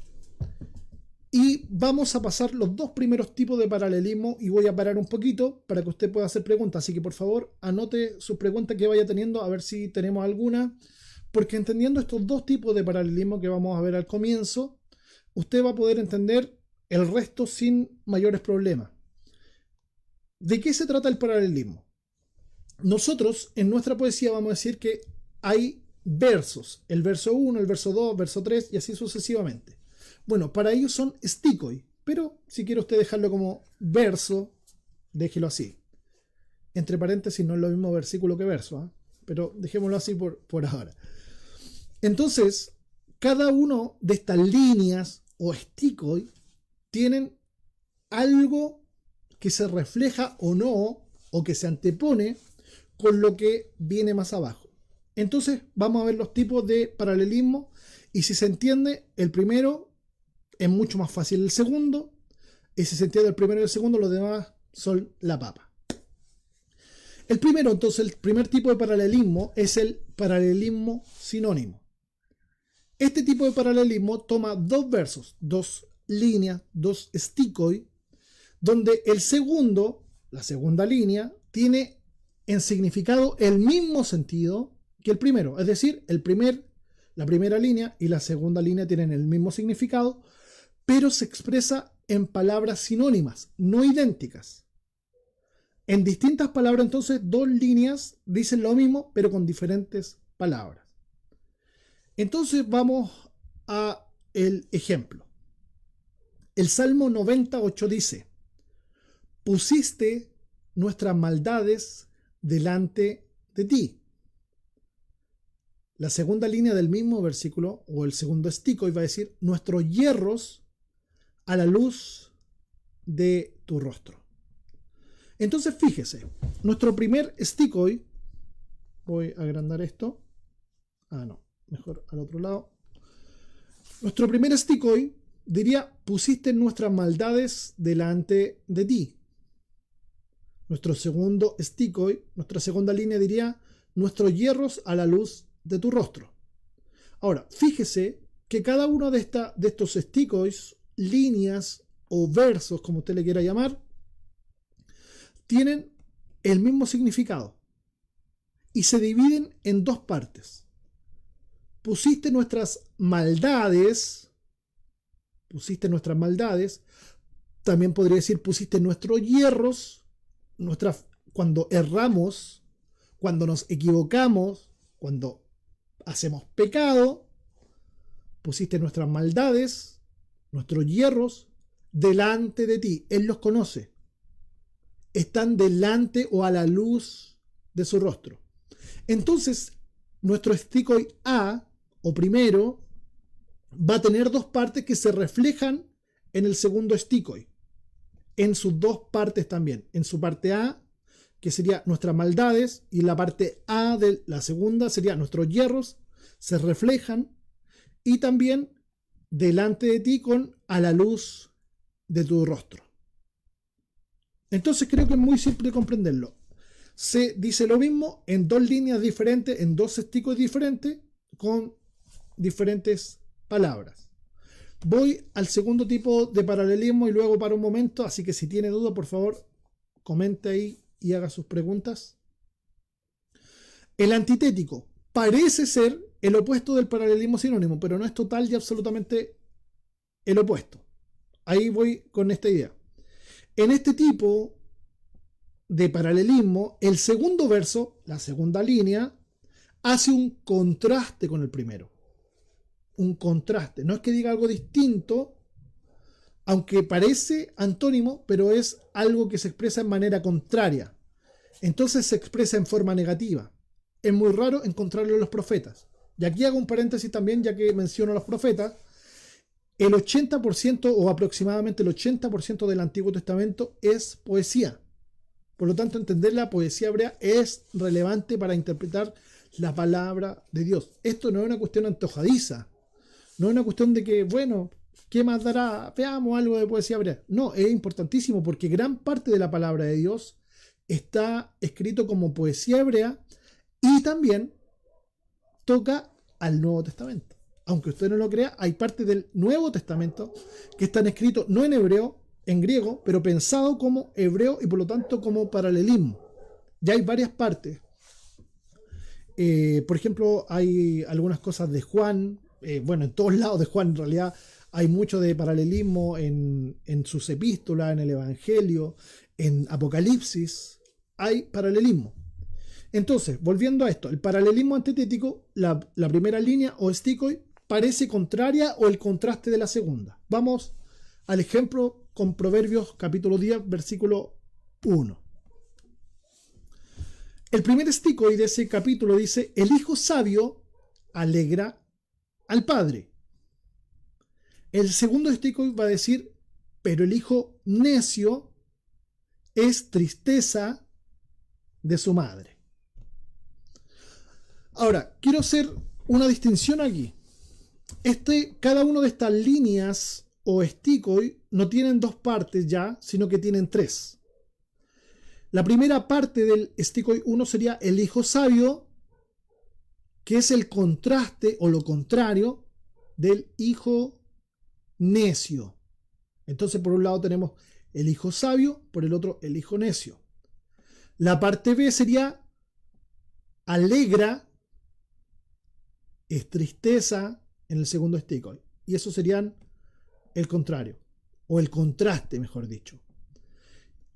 [SPEAKER 2] Y vamos a pasar los 2 primeros tipos de paralelismo, y voy a parar un poquito para que usted pueda hacer preguntas. Así que por favor anote sus preguntas que vaya teniendo, a ver si tenemos alguna, porque entendiendo estos 2 tipos de paralelismo que vamos a ver al comienzo, usted va a poder entender el resto sin mayores problemas. ¿De qué se trata el paralelismo? Nosotros en nuestra poesía vamos a decir que hay versos, el verso 1, el verso 2, verso 3 y así sucesivamente. Bueno, para ellos son stikoi, pero si quiere usted dejarlo como verso, déjelo así. Entre paréntesis, no es lo mismo versículo que verso, ¿eh? Pero dejémoslo así por ahora. Entonces, cada uno de estas líneas o stikoi tienen algo que se refleja o no, o que se antepone con lo que viene más abajo. Entonces, vamos a ver los tipos de paralelismo, y si se entiende el primero, es mucho más fácil el segundo, y si se entiende el primero y el segundo, los demás son la papa. El primero, entonces, el primer tipo de paralelismo es el paralelismo sinónimo. Este tipo de paralelismo toma 2 versos, 2 líneas, 2 stikoi, donde el segundo, la segunda línea, tiene en significado el mismo sentido que el primero. Es decir, la primera línea y la segunda línea tienen el mismo significado, pero se expresa en palabras sinónimas, no idénticas. En distintas palabras, entonces, dos líneas dicen lo mismo, pero con diferentes palabras. Entonces vamos a el ejemplo. El Salmo 98 dice: pusiste nuestras maldades delante de ti. La segunda línea del mismo versículo, o el segundo estico, iba a decir: nuestros hierros a la luz de tu rostro. Entonces fíjese, nuestro primer esticoy, voy a agrandar esto, no, mejor al otro lado. Nuestro primer esticoy diría: pusiste nuestras maldades delante de ti. Nuestro segundo esticoy, nuestra segunda línea diría: nuestros hierros a la luz de tu rostro. Ahora, fíjese que cada uno de estos esticoys, líneas o versos, como usted le quiera llamar, tienen el mismo significado y se dividen en dos partes. Pusiste nuestras maldades, también podría decir pusiste nuestros hierros, cuando erramos, cuando nos equivocamos, cuando hacemos pecado, pusiste nuestras maldades, nuestros hierros delante de ti. Él los conoce. Están delante o a la luz de su rostro. Entonces, nuestro esticoy A, o primero, va a tener dos partes que se reflejan en el segundo esticoy. En sus dos partes también. En su parte A, que sería nuestras maldades, y la parte A de la segunda sería nuestros hierros, se reflejan, y también delante de ti con a la luz de tu rostro. Entonces creo que es muy simple comprenderlo. Se dice lo mismo en dos líneas diferentes, en dos esticoys diferentes, con diferentes palabras. Voy al segundo tipo de paralelismo y luego paro un momento, así que si tiene duda, por favor, comente ahí y haga sus preguntas. El antitético parece ser el opuesto del paralelismo sinónimo, pero no es total y absolutamente el opuesto. Ahí voy con esta idea. En este tipo de paralelismo, el segundo verso, la segunda línea, hace un contraste con el primero. Un contraste. No es que diga algo distinto, aunque parece antónimo, pero es algo que se expresa en manera contraria. Entonces se expresa en forma negativa. Es muy raro encontrarlo en los profetas. Y aquí hago un paréntesis también, ya que menciono a los profetas. El 80% o aproximadamente el 80% del Antiguo Testamento es poesía. Por lo tanto, entender la poesía hebrea es relevante para interpretar la palabra de Dios. Esto no es una cuestión antojadiza. No es una cuestión de que, bueno, ¿qué más dará? Veamos algo de poesía hebrea. No, es importantísimo porque gran parte de la palabra de Dios está escrito como poesía hebrea y también toca al Nuevo Testamento. Aunque usted no lo crea, hay partes del Nuevo Testamento que están escritos no en hebreo, en griego, pero pensado como hebreo y por lo tanto como paralelismo. Ya hay varias partes. Por ejemplo, hay algunas cosas de Juan. En todos lados de Juan en realidad hay mucho de paralelismo en sus epístolas, en el Evangelio, en Apocalipsis. Hay paralelismo. Entonces, volviendo a esto, el paralelismo antitético, la primera línea o esticoy, parece contraria o el contraste de la segunda. Vamos al ejemplo con Proverbios capítulo 10, versículo 1. El primer esticoy de ese capítulo dice: el hijo sabio alegra al padre. El segundo esticoy va a decir: pero el hijo necio es tristeza de su madre. Ahora, quiero hacer una distinción aquí. Cada una de estas líneas o esticoy no tienen dos partes ya, sino que tienen tres. La primera parte del esticoy 1 sería el hijo sabio, que es el contraste o lo contrario del hijo necio. Entonces, por un lado tenemos el hijo sabio, por el otro el hijo necio. La parte B sería alegra, es tristeza en el segundo esticoy. Y eso serían el contrario, o el contraste, mejor dicho.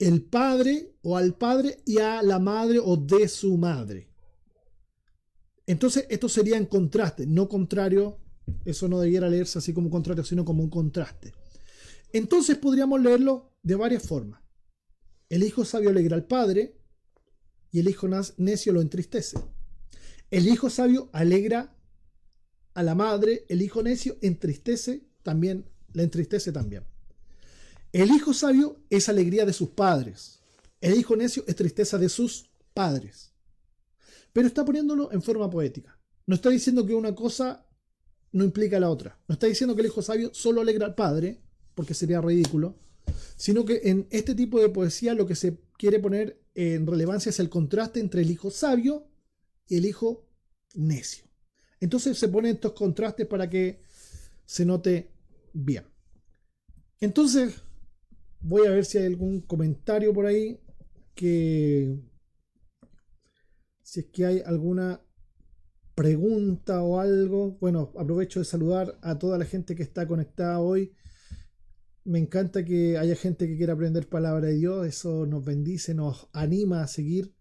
[SPEAKER 2] el padre o al padre y a la madre o de su madre. Entonces esto sería en contraste, no contrario. Eso no debiera leerse así como contrario, sino como un contraste. Entonces podríamos leerlo de varias formas. El hijo sabio alegra al padre y el hijo necio lo entristece. El hijo sabio alegra a la madre, el hijo necio entristece también, la entristece también. El hijo sabio es alegría de sus padres. El hijo necio es tristeza de sus padres. Pero está poniéndolo en forma poética. No está diciendo que una cosa no implica la otra. No está diciendo que el hijo sabio solo alegra al padre, porque sería ridículo, sino que en este tipo de poesía lo que se quiere poner en relevancia es el contraste entre el hijo sabio y el hijo necio. Entonces se ponen estos contrastes para que se note bien. Entonces voy a ver si hay algún comentario por ahí, si es que hay alguna pregunta o algo. Bueno, aprovecho de saludar a toda la gente que está conectada hoy. Me encanta que haya gente que quiera aprender palabra de Dios. Eso nos bendice, nos anima a seguir.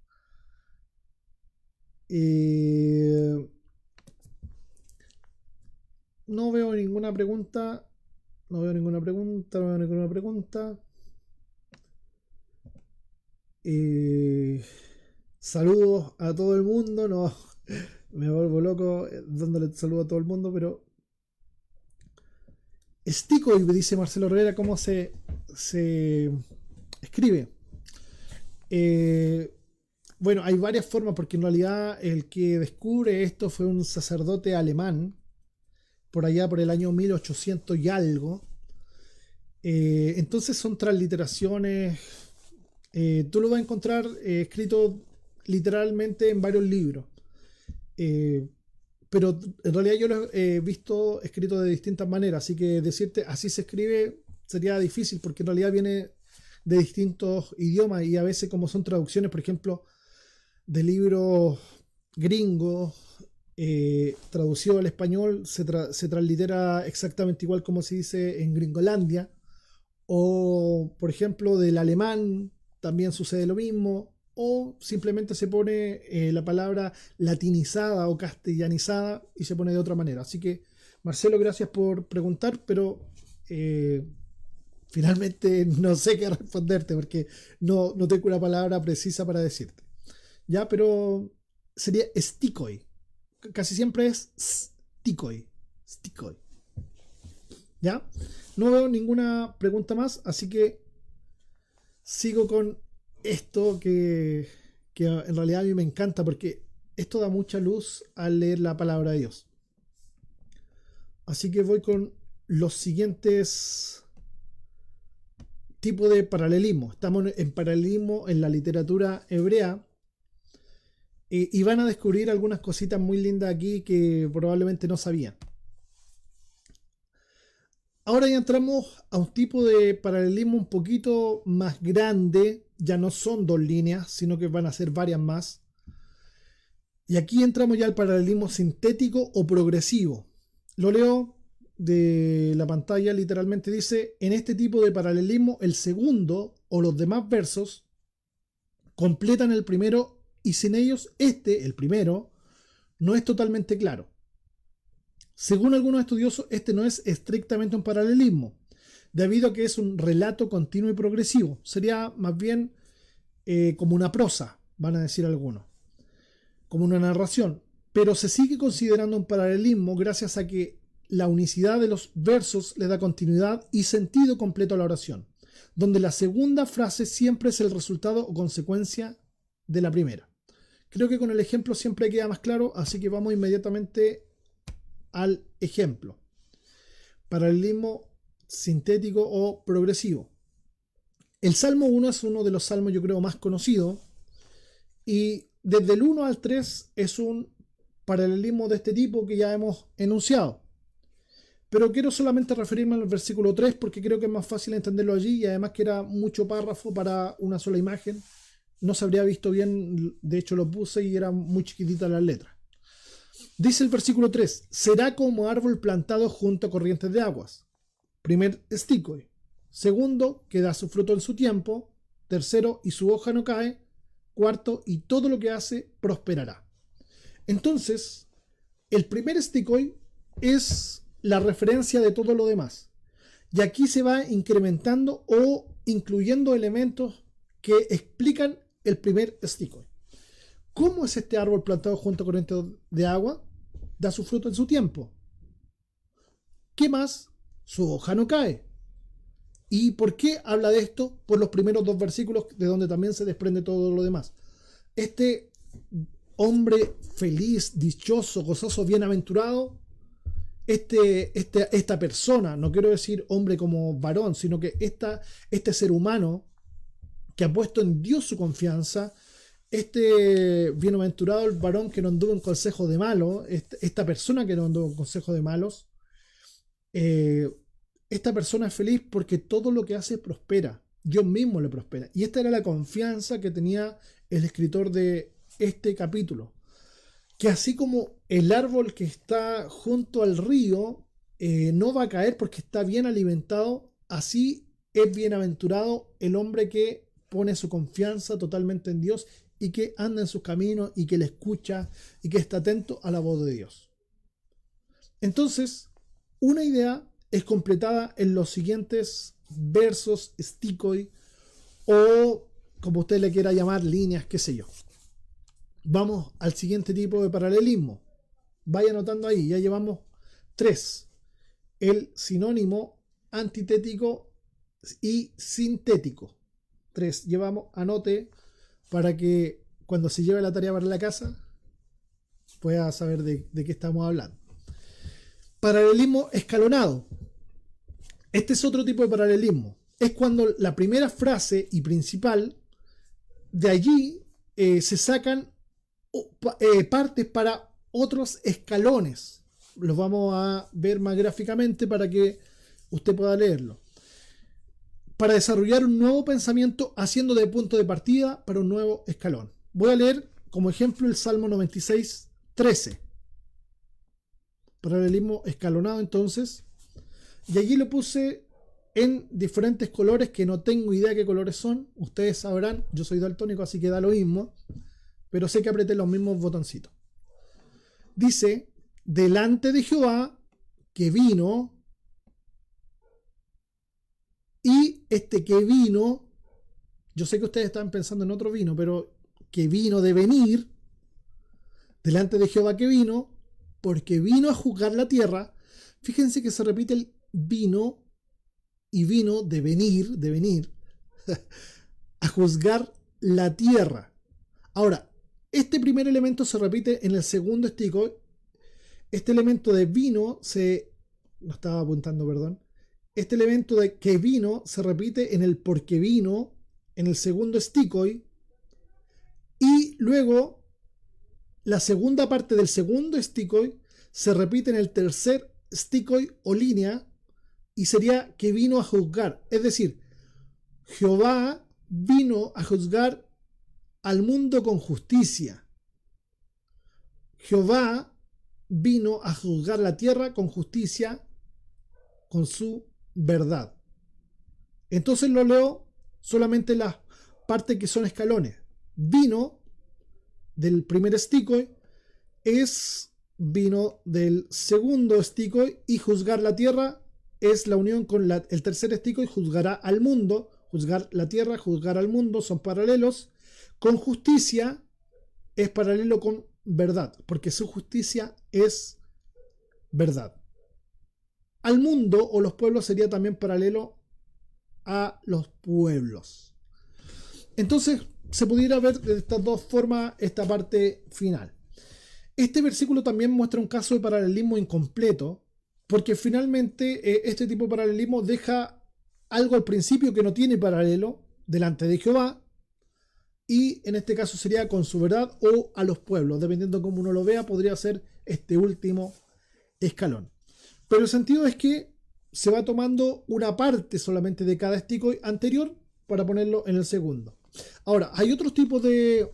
[SPEAKER 2] No veo ninguna pregunta. Saludos a todo el mundo. No, me vuelvo loco dándole saludos a todo el mundo, pero Sticoy, dice Marcelo Herrera, ¿cómo se escribe? Bueno, hay varias formas, porque en realidad el que descubre esto fue un sacerdote alemán, por allá por el año 1800 y algo. Entonces son transliteraciones. Tú lo vas a encontrar escrito literalmente en varios libros. Pero en realidad yo lo he visto escrito de distintas maneras, así que decirte así se escribe sería difícil, porque en realidad viene de distintos idiomas y a veces, como son traducciones, por ejemplo, de libros gringos, traducido al español, se translitera exactamente igual como se dice en Gringolandia, o por ejemplo del alemán también sucede lo mismo. O simplemente se pone la palabra latinizada o castellanizada y se pone de otra manera. Así que, Marcelo, gracias por preguntar, pero finalmente no sé qué responderte, porque no tengo una palabra precisa para decirte. Ya, pero sería sticoy. Casi siempre es sticoy. ¿Ya? No veo ninguna pregunta más, así que sigo con esto que en realidad a mí me encanta, porque esto da mucha luz al leer la palabra de Dios. Así que voy con los siguientes tipos de paralelismo. Estamos en paralelismo en la literatura hebrea, y van a descubrir algunas cositas muy lindas aquí que probablemente no sabían. Ahora ya entramos a un tipo de paralelismo un poquito más grande. Ya no son dos líneas, sino que van a ser varias más. Y aquí entramos ya al paralelismo sintético o progresivo. Lo leo de la pantalla, literalmente dice: en este tipo de paralelismo, el segundo o los demás versos completan el primero, y sin ellos el primero, no es totalmente claro. Según algunos estudiosos, este no es estrictamente un paralelismo, debido a que es un relato continuo y progresivo. Sería más bien como una prosa, van a decir algunos, como una narración, pero se sigue considerando un paralelismo gracias a que la unicidad de los versos le da continuidad y sentido completo a la oración, donde la segunda frase siempre es el resultado o consecuencia de la primera. Creo que con el ejemplo siempre queda más claro, así que vamos inmediatamente al ejemplo. Paralelismo sintético o progresivo. El Salmo 1 es uno de los salmos, yo creo, más conocidos, y desde el 1 al 3 es un paralelismo de este tipo que ya hemos enunciado. Pero quiero solamente referirme al versículo 3, porque creo que es más fácil entenderlo allí, y además que era mucho párrafo para una sola imagen. No se habría visto bien, de hecho lo puse y era muy chiquitita la letra. Dice el versículo 3: será como árbol plantado junto a corrientes de aguas. Primer sticoy. Segundo, que da su fruto en su tiempo. Tercero, y su hoja no cae. Cuarto, y todo lo que hace prosperará. Entonces, el primer stickoi es la referencia de todo lo demás. Y aquí se va incrementando o incluyendo elementos que explican el primer stickoi. ¿Cómo es este árbol plantado junto a corrientes de agua? Da su fruto en su tiempo. ¿Qué más? Su hoja no cae. ¿Y por qué habla de esto? Por los primeros 2 versículos, de donde también se desprende todo lo demás. Este hombre feliz, dichoso, gozoso, bienaventurado, esta persona, no quiero decir hombre como varón, sino que este ser humano que ha puesto en Dios su confianza, este bienaventurado el varón que no anduvo en consejo de malos, esta persona que no anduvo en consejo de malos, esta persona es feliz porque todo lo que hace prospera. Dios mismo le prospera. Y esta era la confianza que tenía el escritor de este capítulo. Que así como el árbol que está junto al río no va a caer porque está bien alimentado, así es bienaventurado el hombre que pone su confianza totalmente en Dios y que anda en sus caminos y que le escucha y que está atento a la voz de Dios. Entonces, una idea es completada en los siguientes versos, stickoi, o como usted le quiera llamar, líneas, qué sé yo. Vamos al siguiente tipo de paralelismo. Vaya anotando ahí, ya llevamos 3. El sinónimo, antitético y sintético. 3 llevamos, anote, para que cuando se lleve la tarea para la casa pueda saber de qué estamos hablando. Paralelismo escalonado. Este es otro tipo de paralelismo. Es cuando la primera frase y principal, de allí se sacan partes para otros escalones. Los vamos a ver más gráficamente para que usted pueda leerlo. Para desarrollar un nuevo pensamiento haciendo de punto de partida para un nuevo escalón. Voy a leer como ejemplo el Salmo 96, 13. Paralelismo escalonado entonces. Y allí lo puse en diferentes colores que no tengo idea qué colores son. Ustedes sabrán, yo soy daltónico así que da lo mismo. Pero sé que apreté los mismos botoncitos. Dice, delante de Jehová que vino. Y este que vino, yo sé que ustedes están pensando en otro vino, pero que vino de venir, delante de Jehová que vino, porque vino a juzgar la tierra. Fíjense que se repite el vino y vino de venir, a juzgar la tierra. Ahora, este primer elemento se repite en el segundo stickoi. Este elemento de vino no estaba apuntando, perdón. Este elemento de que vino se repite en el porque vino, en el segundo stickoi. Y luego, la segunda parte del segundo stickoi se repite en el tercer stickoi o línea. Y sería que vino a juzgar. Es decir, Jehová vino a juzgar al mundo con justicia. Jehová vino a juzgar la tierra con justicia, con su verdad. Entonces lo leo solamente las partes que son escalones. Vino del primer stickoi es vino del segundo stickoi y juzgar la tierra es la unión con el tercer stickoi, juzgará al mundo. Juzgar la tierra, juzgar al mundo son paralelos. Con justicia es paralelo con verdad, porque su justicia es verdad. Al mundo o los pueblos sería también paralelo a los pueblos. Entonces se pudiera ver de estas dos formas esta parte final. Este versículo también muestra un caso de paralelismo incompleto, porque finalmente este tipo de paralelismo deja algo al principio que no tiene paralelo delante de Jehová, y en este caso sería con su verdad o a los pueblos, dependiendo de cómo uno lo vea, podría ser este último escalón. Pero el sentido es que se va tomando una parte solamente de cada stickoi anterior para ponerlo en el segundo. Ahora, hay otros tipos de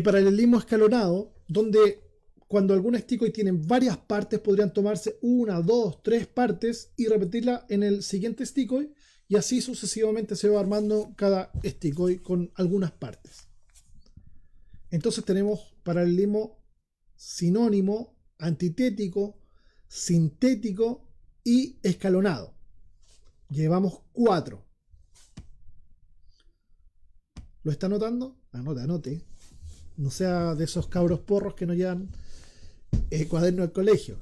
[SPEAKER 2] paralelismo escalonado, donde cuando algunos stickoi tienen varias partes, podrían tomarse 1, 2, 3 partes y repetirla en el siguiente stickoi, y así sucesivamente se va armando cada esticoy con algunas partes. Entonces tenemos paralelismo sinónimo, antitético, sintético y escalonado. Llevamos 4. ¿Lo está anotando? Anote. No sea de esos cabros porros que no llevan cuaderno al colegio.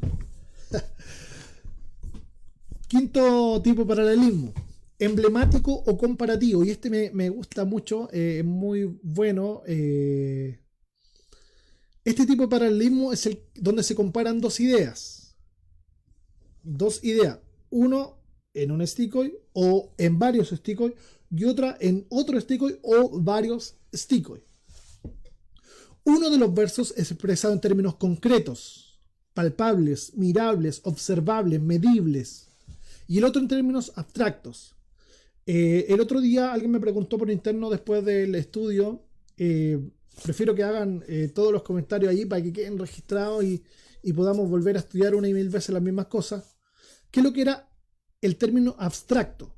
[SPEAKER 2] Quinto tipo de paralelismo, emblemático o comparativo. Y este me gusta mucho, es muy bueno. Este tipo de paralelismo es el donde se comparan dos ideas. Uno en un esticoy o en varios esticoy y otra en otro esticoy o varios esticoy. Uno de los versos es expresado en términos concretos, palpables, mirables, observables, medibles, y el otro en términos abstractos. El otro día alguien me preguntó por interno después del estudio, prefiero que hagan todos los comentarios ahí para que queden registrados y podamos volver a estudiar una y mil veces las mismas cosas. ¿Qué es lo que era el término abstracto?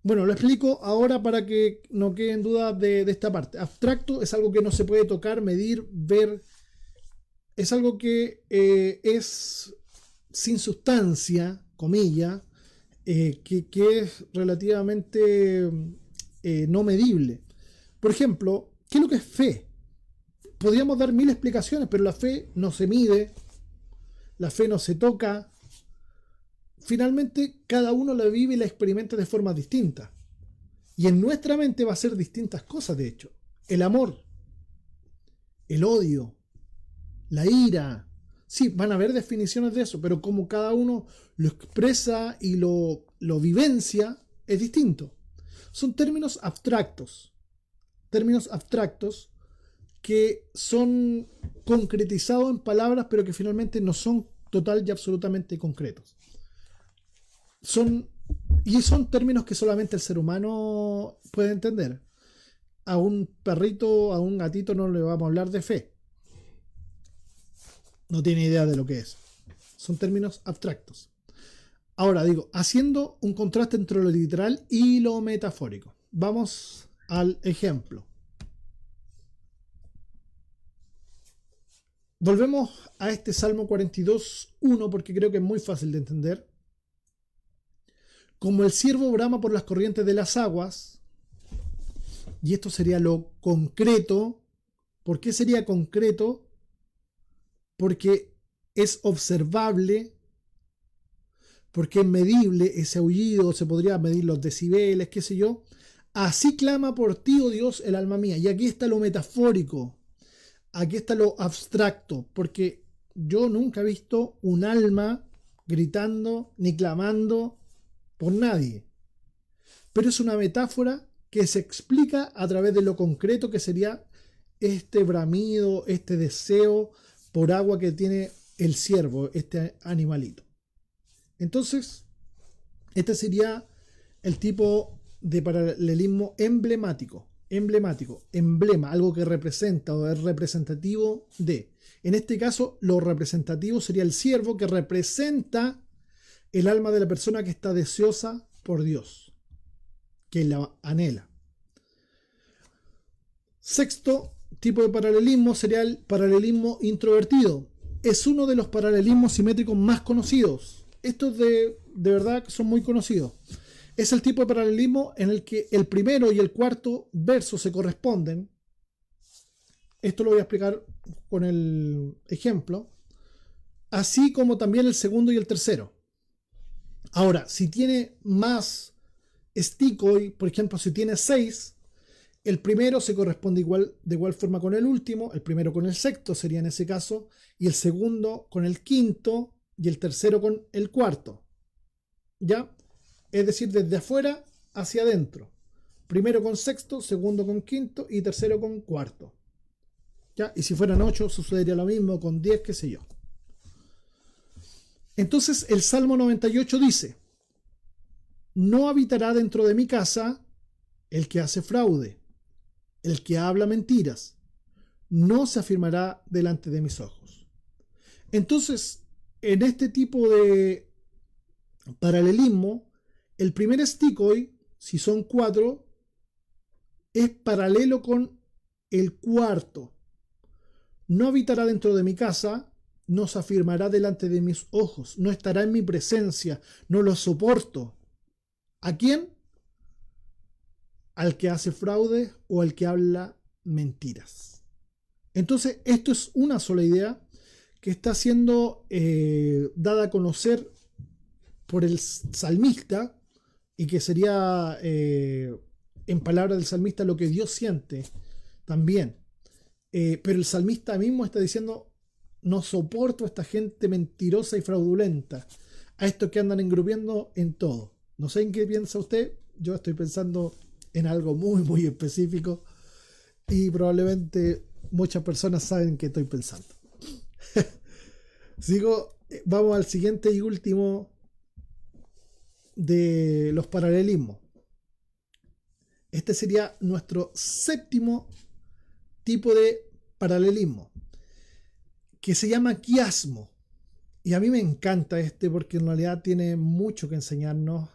[SPEAKER 2] Bueno, lo explico ahora para que no queden dudas de esta parte. Abstracto es algo que no se puede tocar, medir, ver. Es algo que es sin sustancia, comilla, que es relativamente no medible. Por ejemplo, ¿qué es lo que es fe? Podríamos dar mil explicaciones, pero la fe no se mide, la fe no se toca. Finalmente, cada uno la vive y la experimenta de forma distinta. Y en nuestra mente va a ser distintas cosas, de hecho. El amor, el odio, la ira. Sí, van a haber definiciones de eso, pero como cada uno lo expresa y lo vivencia, es distinto. Son términos abstractos. Términos abstractos que son concretizados en palabras, pero que finalmente no son total y absolutamente concretos. Son términos que solamente el ser humano puede entender. A un perrito, a un gatito no le vamos a hablar de fe. No tiene idea de lo que es. Son términos abstractos. Ahora digo, haciendo un contraste entre lo literal y lo metafórico. Vamos al ejemplo. Volvemos a este Salmo 42:1 porque creo que es muy fácil de entender. Como el ciervo brama por las corrientes de las aguas, y esto sería lo concreto. ¿Por qué sería concreto? Porque es observable, porque es medible, ese aullido, se podría medir los decibeles, qué sé yo. Así clama por ti, oh Dios, el alma mía. Y aquí está lo metafórico, aquí está lo abstracto, porque yo nunca he visto un alma gritando ni clamando por nadie. Pero es una metáfora que se explica a través de lo concreto que sería este bramido, este deseo por agua que tiene el ciervo, este animalito. Entonces, este sería el tipo de paralelismo emblemático. Emblema, algo que representa o es representativo de. En este caso, lo representativo sería el ciervo que representa el alma de la persona que está deseosa por Dios, que la anhela. Sexto tipo de paralelismo sería el paralelismo introvertido. Es uno de los paralelismos simétricos más conocidos. Estos de verdad son muy conocidos. Es el tipo de paralelismo en el que el primero y el cuarto verso se corresponden. Esto lo voy a explicar con el ejemplo. Así como también el segundo y el tercero. Ahora, si tiene más esticoy, por ejemplo, si tiene 6, el primero se corresponde de igual forma con el último, el primero con el sexto sería en ese caso, y el segundo con el quinto, y el tercero con el cuarto. ¿Ya? Es decir, desde afuera hacia adentro. Primero con sexto, segundo con quinto y tercero con cuarto. ¿Ya? Y si fueran 8, sucedería lo mismo con 10, qué sé yo. Entonces el Salmo 98 dice: no habitará dentro de mi casa el que hace fraude, el que habla mentiras, no se afirmará delante de mis ojos. Entonces, en este tipo de paralelismo, el primer sticoid, si son 4, es paralelo con el cuarto. No habitará dentro de mi casa, no se afirmará delante de mis ojos, no estará en mi presencia, no lo soporto. ¿A quién? Al que hace fraude o al que habla mentiras. Entonces, esto es una sola idea que está siendo dada a conocer por el salmista y que sería, en palabras del salmista, lo que Dios siente también. Pero el salmista mismo está diciendo: no soporto a esta gente mentirosa y fraudulenta, a estos que andan engrupiendo en todo. No sé en qué piensa usted, yo estoy pensando en algo muy, muy específico y probablemente muchas personas saben qué estoy pensando. Sigo, vamos al siguiente y último de los paralelismos. Este sería nuestro séptimo tipo de paralelismo, que se llama quiasmo. Y a mí me encanta porque en realidad tiene mucho que enseñarnos.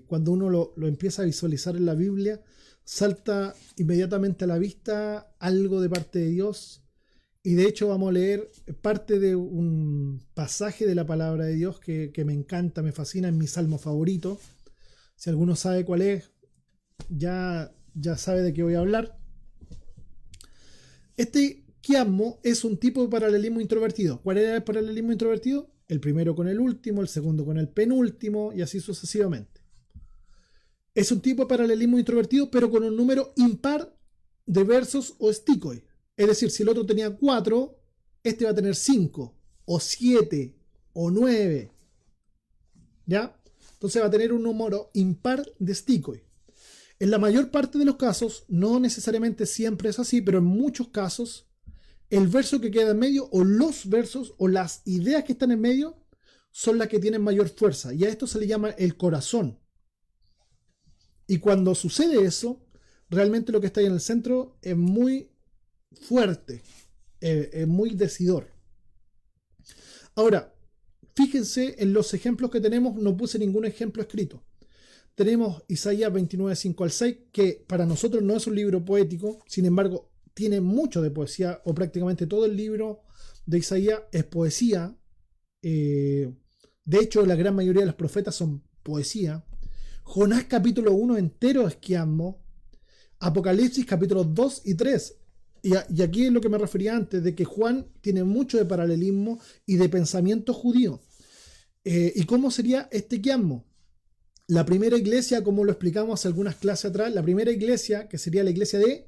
[SPEAKER 2] Cuando uno lo empieza a visualizar en la Biblia, salta inmediatamente a la vista algo de parte de Dios. Y de hecho vamos a leer parte de un pasaje de la palabra de Dios que me encanta, me fascina, es mi salmo favorito. Si alguno sabe cuál es, ya sabe de qué voy a hablar. Este quiasmo es un tipo de paralelismo introvertido. ¿Cuál era el paralelismo introvertido? El primero con el último, el segundo con el penúltimo y así sucesivamente. Es un tipo de paralelismo introvertido, pero con un número impar de versos o sticoid. Es decir, si el otro tenía 4, este va a tener 5, o 7, o 9. ¿Ya? Entonces va a tener un número impar de sticoid. En la mayor parte de los casos, no necesariamente siempre es así, pero en muchos casos, el verso que queda en medio, o los versos, o las ideas que están en medio, son las que tienen mayor fuerza. Y a esto se le llama el corazón. Y cuando sucede eso, realmente lo que está ahí en el centro es muy fuerte, es muy decidor. Ahora, fíjense en los ejemplos que tenemos, no puse ningún ejemplo escrito. Tenemos Isaías 29, 5 al 6, que para nosotros no es un libro poético, sin embargo, tiene mucho de poesía, o prácticamente todo el libro de Isaías es poesía. De hecho, la gran mayoría de los profetas son poesía. Jonás capítulo 1 entero es quiasmo. Apocalipsis capítulos 2 y 3. Y aquí es lo que me refería antes, de que Juan tiene mucho de paralelismo y de pensamiento judío. ¿Y cómo sería este quiasmo? La primera iglesia, como lo explicamos hace algunas clases atrás, la primera iglesia, que sería la iglesia de,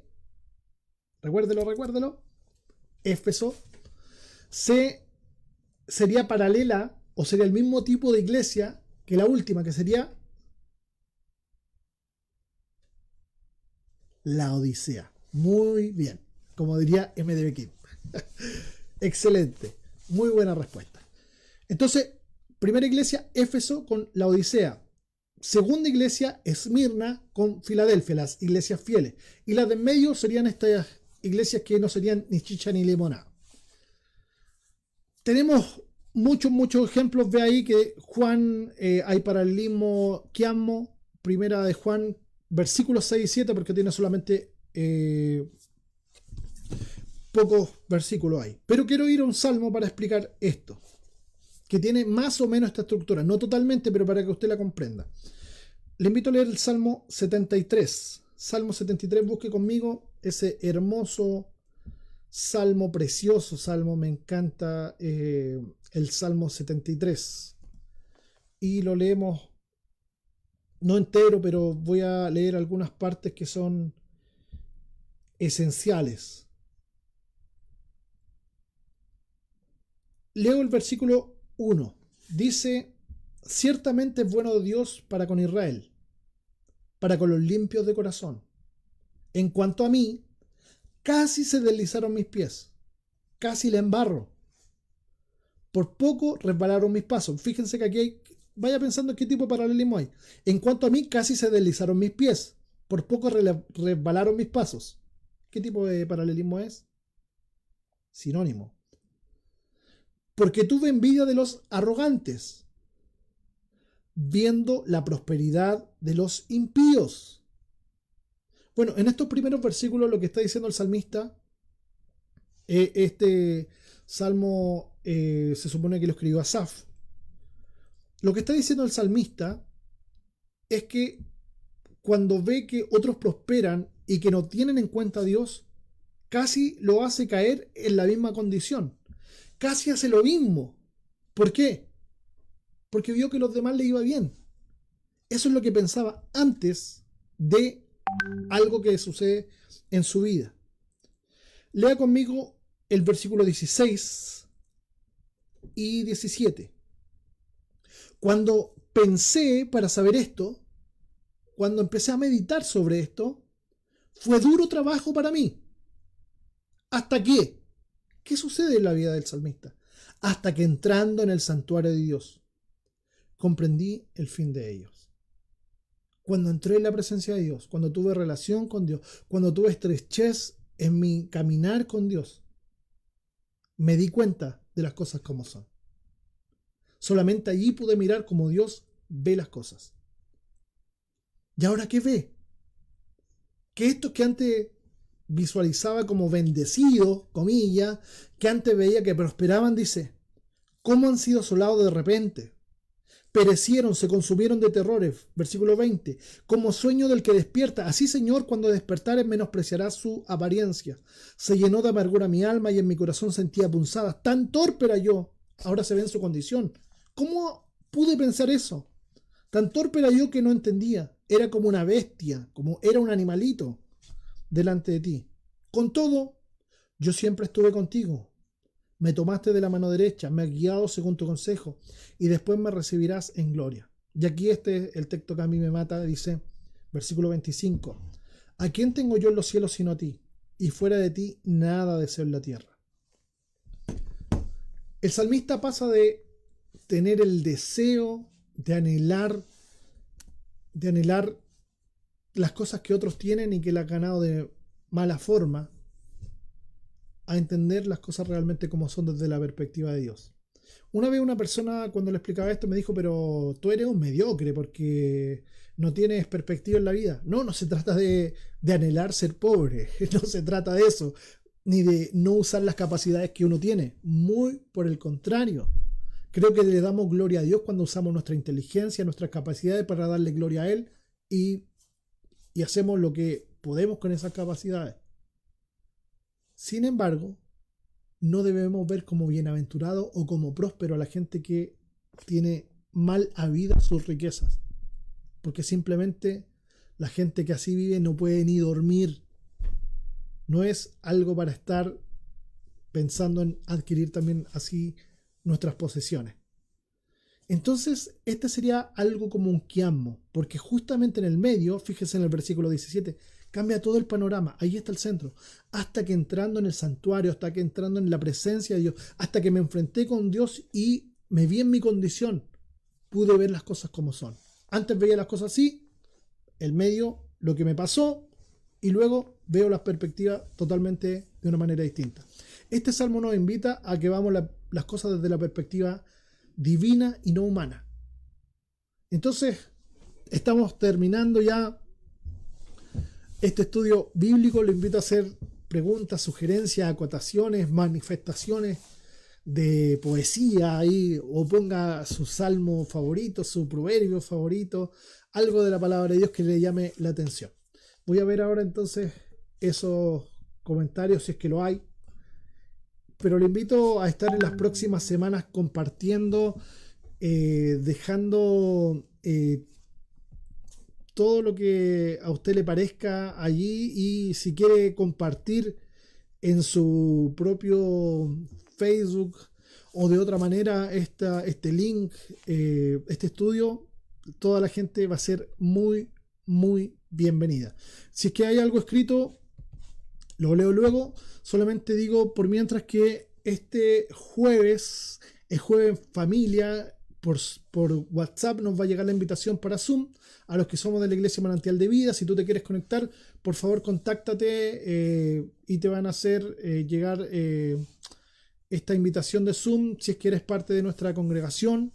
[SPEAKER 2] recuérdelo, Éfeso, sería paralela, o sería el mismo tipo de iglesia que la última, que sería la Odisea. Muy bien, como diría MDB King. Excelente, muy buena respuesta. Entonces, primera iglesia, Éfeso con la Odisea. Segunda iglesia, Esmirna con Filadelfia, las iglesias fieles. Y las de en medio serían estas iglesias que no serían ni chicha ni limonada. Tenemos muchos ejemplos. Ve ahí que Juan, hay paralelismo, quiasmo, primera de Juan, versículos 6 y 7, porque tiene solamente pocos versículos ahí. Pero quiero ir a un salmo para explicar esto, que tiene más o menos esta estructura, no totalmente, pero para que usted la comprenda. Le invito a leer el Salmo 73. Salmo 73, busque conmigo ese hermoso salmo, precioso salmo, me encanta el Salmo 73. Y lo leemos, no entero, pero voy a leer algunas partes que son esenciales. Leo el versículo 1. Dice: ciertamente es bueno Dios para con Israel, para con los limpios de corazón. En cuanto a mí, casi se deslizaron mis pies, casi le embarro. Por poco resbalaron mis pasos. Fíjense que aquí hay, vaya pensando en qué tipo de paralelismo hay. En cuanto a mí, casi se deslizaron mis pies, por poco resbalaron mis pasos. ¿Qué tipo de paralelismo es? Sinónimo. Porque tuve envidia de los arrogantes, viendo la prosperidad de los impíos. Bueno, en estos primeros versículos lo que está diciendo el salmista, este salmo se supone que lo escribió Asaf. Lo que está diciendo el salmista es que cuando ve que otros prosperan y que no tienen en cuenta a Dios, casi lo hace caer en la misma condición. Casi hace lo mismo. ¿Por qué? Porque vio que a los demás le iba bien. Eso es lo que pensaba antes de algo que sucede en su vida. Lea conmigo el versículo 16 y 17. Cuando pensé para saber esto, cuando empecé a meditar sobre esto, fue duro trabajo para mí. ¿Hasta qué? ¿Qué sucede en la vida del salmista? Hasta que entrando en el santuario de Dios, comprendí el fin de ellos. Cuando entré en la presencia de Dios, cuando tuve relación con Dios, cuando tuve estrechez en mi caminar con Dios, me di cuenta de las cosas como son. Solamente allí pude mirar como Dios ve las cosas. ¿Y ahora qué ve? Que estos que antes visualizaba como bendecidos, comillas, que antes veía que prosperaban, dice, ¿cómo han sido asolados de repente? Perecieron, se consumieron de terrores. Versículo 20. Como sueño del que despierta. Así, Señor, cuando despertares menospreciará su apariencia. Se llenó de amargura mi alma y en mi corazón sentía punzadas. Tan torpe era yo. Ahora se ve en su condición. ¿Cómo pude pensar eso? Tan torpe era yo que no entendía. Era como una bestia, como era un animalito delante de ti. Con todo, yo siempre estuve contigo. Me tomaste de la mano derecha, me has guiado según tu consejo, y después me recibirás en gloria. Y aquí el texto que a mí me mata, dice, versículo 25, ¿a quién tengo yo en los cielos sino a ti? Y fuera de ti nada deseo en la tierra. El salmista pasa de tener el deseo de anhelar las cosas que otros tienen y que las han ganado de mala forma, a entender las cosas realmente como son desde la perspectiva de Dios. Una vez una persona, cuando le explicaba esto, me dijo, pero tú eres un mediocre porque no tienes perspectiva en la vida. No, no se trata de anhelar ser pobre, no se trata de eso, ni de no usar las capacidades que uno tiene. Muy por el contrario. Creo que le damos gloria a Dios cuando usamos nuestra inteligencia, nuestras capacidades para darle gloria a Él y hacemos lo que podemos con esas capacidades. Sin embargo, no debemos ver como bienaventurado o como próspero a la gente que tiene mal habida sus riquezas. Porque simplemente la gente que así vive no puede ni dormir. No es algo para estar pensando en adquirir también así nuestras posesiones. Entonces, este sería algo como un quiasmo, porque justamente en el medio, fíjese en el versículo 17, cambia todo el panorama, ahí está el centro, hasta que entrando en el santuario, hasta que entrando en la presencia de Dios, hasta que me enfrenté con Dios y me vi en mi condición, pude ver las cosas como son. Antes veía las cosas así, el medio, lo que me pasó, y luego veo las perspectivas totalmente de una manera distinta. Este salmo nos invita a que veamos las cosas desde la perspectiva divina y no humana. Entonces, estamos terminando ya este estudio bíblico. Le invito a hacer preguntas, sugerencias, acotaciones, manifestaciones de poesía ahí, o ponga su salmo favorito, su proverbio favorito, algo de la palabra de Dios que le llame la atención. Voy a ver ahora entonces esos comentarios si es que lo hay. Pero le invito a estar en las próximas semanas compartiendo, dejando todo lo que a usted le parezca allí, y si quiere compartir en su propio Facebook o de otra manera este link, este estudio, toda la gente va a ser muy, muy bienvenida. Si es que hay algo escrito, lo leo luego. Solamente digo por mientras que este jueves, el jueves familia, por WhatsApp nos va a llegar la invitación para Zoom a los que somos de la Iglesia Manantial de Vida. Si tú te quieres conectar, por favor contáctate y te van a hacer llegar esta invitación de Zoom si es que eres parte de nuestra congregación.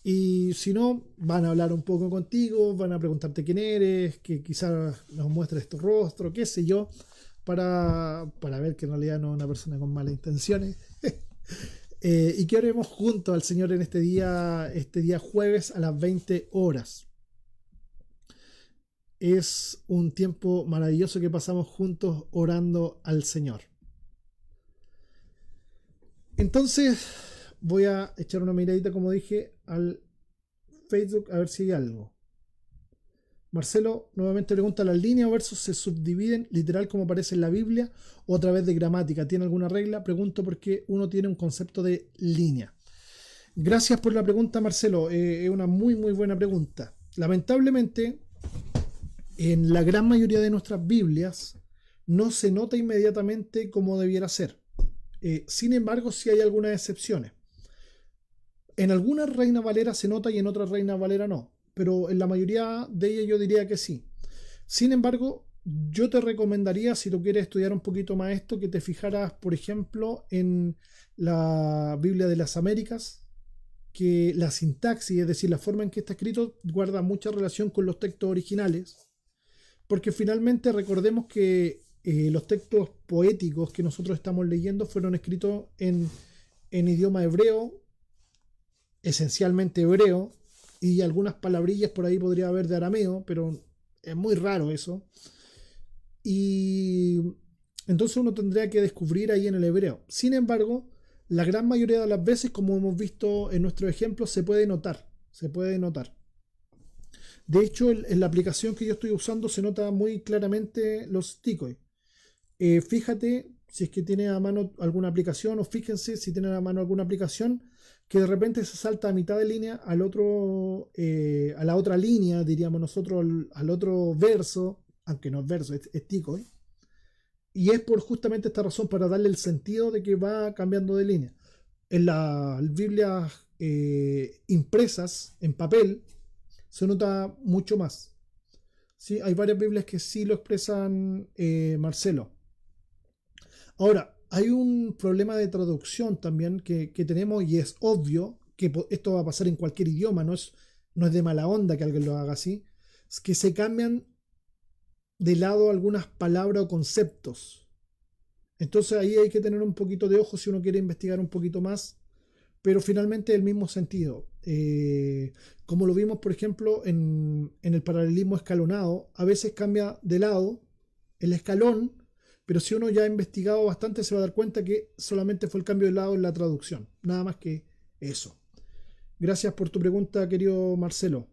[SPEAKER 2] Y si no, van a hablar un poco contigo, van a preguntarte quién eres, que quizás nos muestres tu rostro, qué sé yo, para ver que en realidad no es una persona con malas intenciones. Y que oremos juntos al Señor en este día jueves a las 20 horas. Es un tiempo maravilloso que pasamos juntos orando al Señor. Entonces voy a echar una miradita, como dije, al Facebook a ver si hay algo. Marcelo nuevamente pregunta: ¿las líneas o versos se subdividen literal como aparece en la Biblia o a través de gramática? ¿Tiene alguna regla? Pregunto porque uno tiene un concepto de línea. Gracias por la pregunta, Marcelo. Es una muy muy buena pregunta. Lamentablemente, en la gran mayoría de nuestras Biblias no se nota inmediatamente como debiera ser. Sin embargo, sí hay algunas excepciones. En algunas Reina Valera se nota y en otras Reina Valera no, pero en la mayoría de ellas yo diría que sí. Sin embargo, yo te recomendaría, si tú quieres estudiar un poquito más esto, que te fijaras, por ejemplo, en la Biblia de las Américas, que la sintaxis, es decir, la forma en que está escrito, guarda mucha relación con los textos originales, porque finalmente recordemos que los textos poéticos que nosotros estamos leyendo fueron escritos en idioma hebreo, esencialmente hebreo, y algunas palabrillas por ahí podría haber de arameo, pero es muy raro eso. Y entonces uno tendría que descubrir ahí en el hebreo. Sin embargo, la gran mayoría de las veces, como hemos visto en nuestros ejemplos, se puede notar. Se puede notar. De hecho, en la aplicación que yo estoy usando se nota muy claramente los ticoes. Fíjate si es que tiene a mano alguna aplicación, o fíjense si tienen a mano alguna aplicación que de repente se salta a mitad de línea al otro, a la otra línea, diríamos nosotros, al otro verso, aunque no es verso, es ticoe. Y es por justamente esta razón, para darle el sentido de que va cambiando de línea. En las Biblias impresas en papel se nota mucho más. ¿Sí? Hay varias Biblias que sí lo expresan, Marcelo. Ahora, hay un problema de traducción también que tenemos, y es obvio que esto va a pasar en cualquier idioma, no es de mala onda que alguien lo haga así, es que se cambian de lado algunas palabras o conceptos. Entonces ahí hay que tener un poquito de ojo si uno quiere investigar un poquito más, pero finalmente el mismo sentido. Como lo vimos, por ejemplo, en el paralelismo escalonado, a veces cambia de lado el escalón, pero si uno ya ha investigado bastante se va a dar cuenta que solamente fue el cambio de lado en la traducción, nada más que eso. Gracias por tu pregunta, querido Marcelo.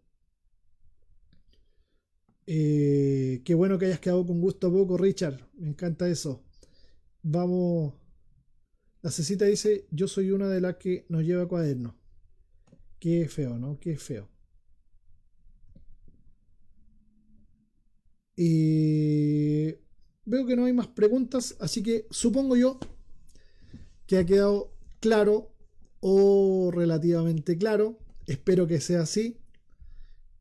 [SPEAKER 2] Qué bueno que hayas quedado con gusto a poco, Richard, me encanta eso. Vamos, la Cecita dice: yo soy una de las que nos lleva cuadernos. Qué feo, ¿no? Qué feo. Veo que no hay más preguntas, así que supongo yo que ha quedado claro o relativamente claro. Espero que sea así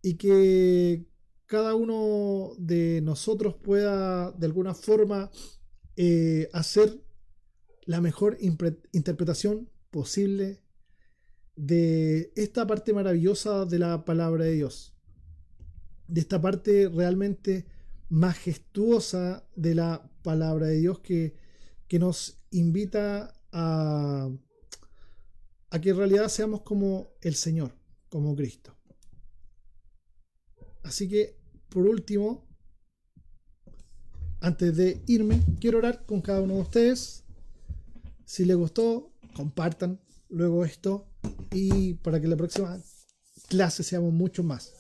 [SPEAKER 2] y que cada uno de nosotros pueda de alguna forma hacer la mejor interpretación posible de esta parte maravillosa de la palabra de Dios, de esta parte realmente majestuosa de la palabra de Dios que nos invita a que en realidad seamos como el Señor, como Cristo. Así que, por último, antes de irme, quiero orar con cada uno de ustedes. Si les gustó, compartan luego esto, y para que la próxima clase seamos mucho más.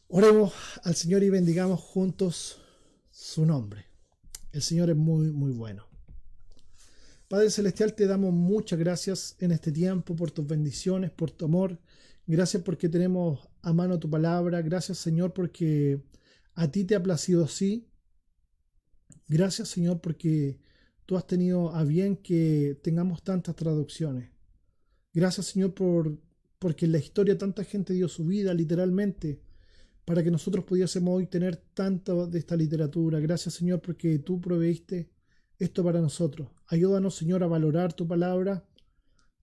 [SPEAKER 2] Oremos al Señor y bendigamos juntos su nombre. El Señor es muy, muy bueno. Padre Celestial, te damos muchas gracias en este tiempo por tus bendiciones, por tu amor. Gracias porque tenemos a mano tu palabra. Gracias, Señor, porque a ti te ha placido así. Gracias, Señor, porque tú has tenido a bien que tengamos tantas traducciones. Gracias, Señor, porque en la historia tanta gente dio su vida, literalmente, para que nosotros pudiésemos hoy tener tanta de esta literatura. Gracias, Señor, porque tú proveíste esto para nosotros. Ayúdanos, Señor, a valorar tu palabra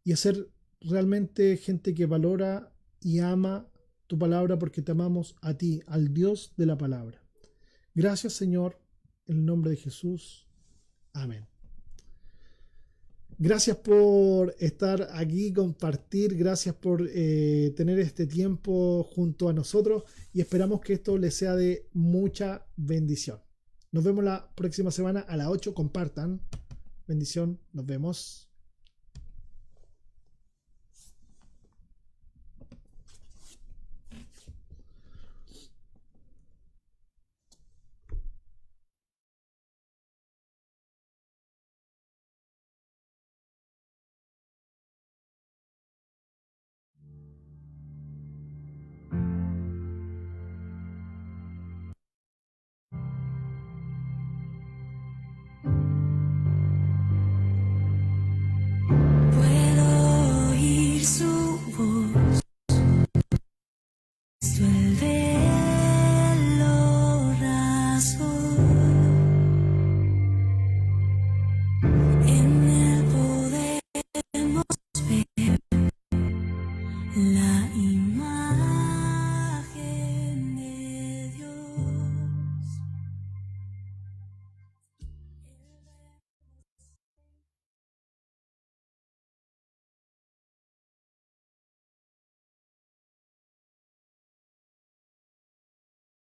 [SPEAKER 2] y a ser realmente gente que valora y ama tu palabra porque te amamos a ti, al Dios de la palabra. Gracias, Señor, en el nombre de Jesús. Amén. Gracias por estar aquí, compartir, gracias por tener este tiempo junto a nosotros y esperamos que esto les sea de mucha bendición. Nos vemos la próxima semana a las 8. Compartan. Bendición. Nos vemos.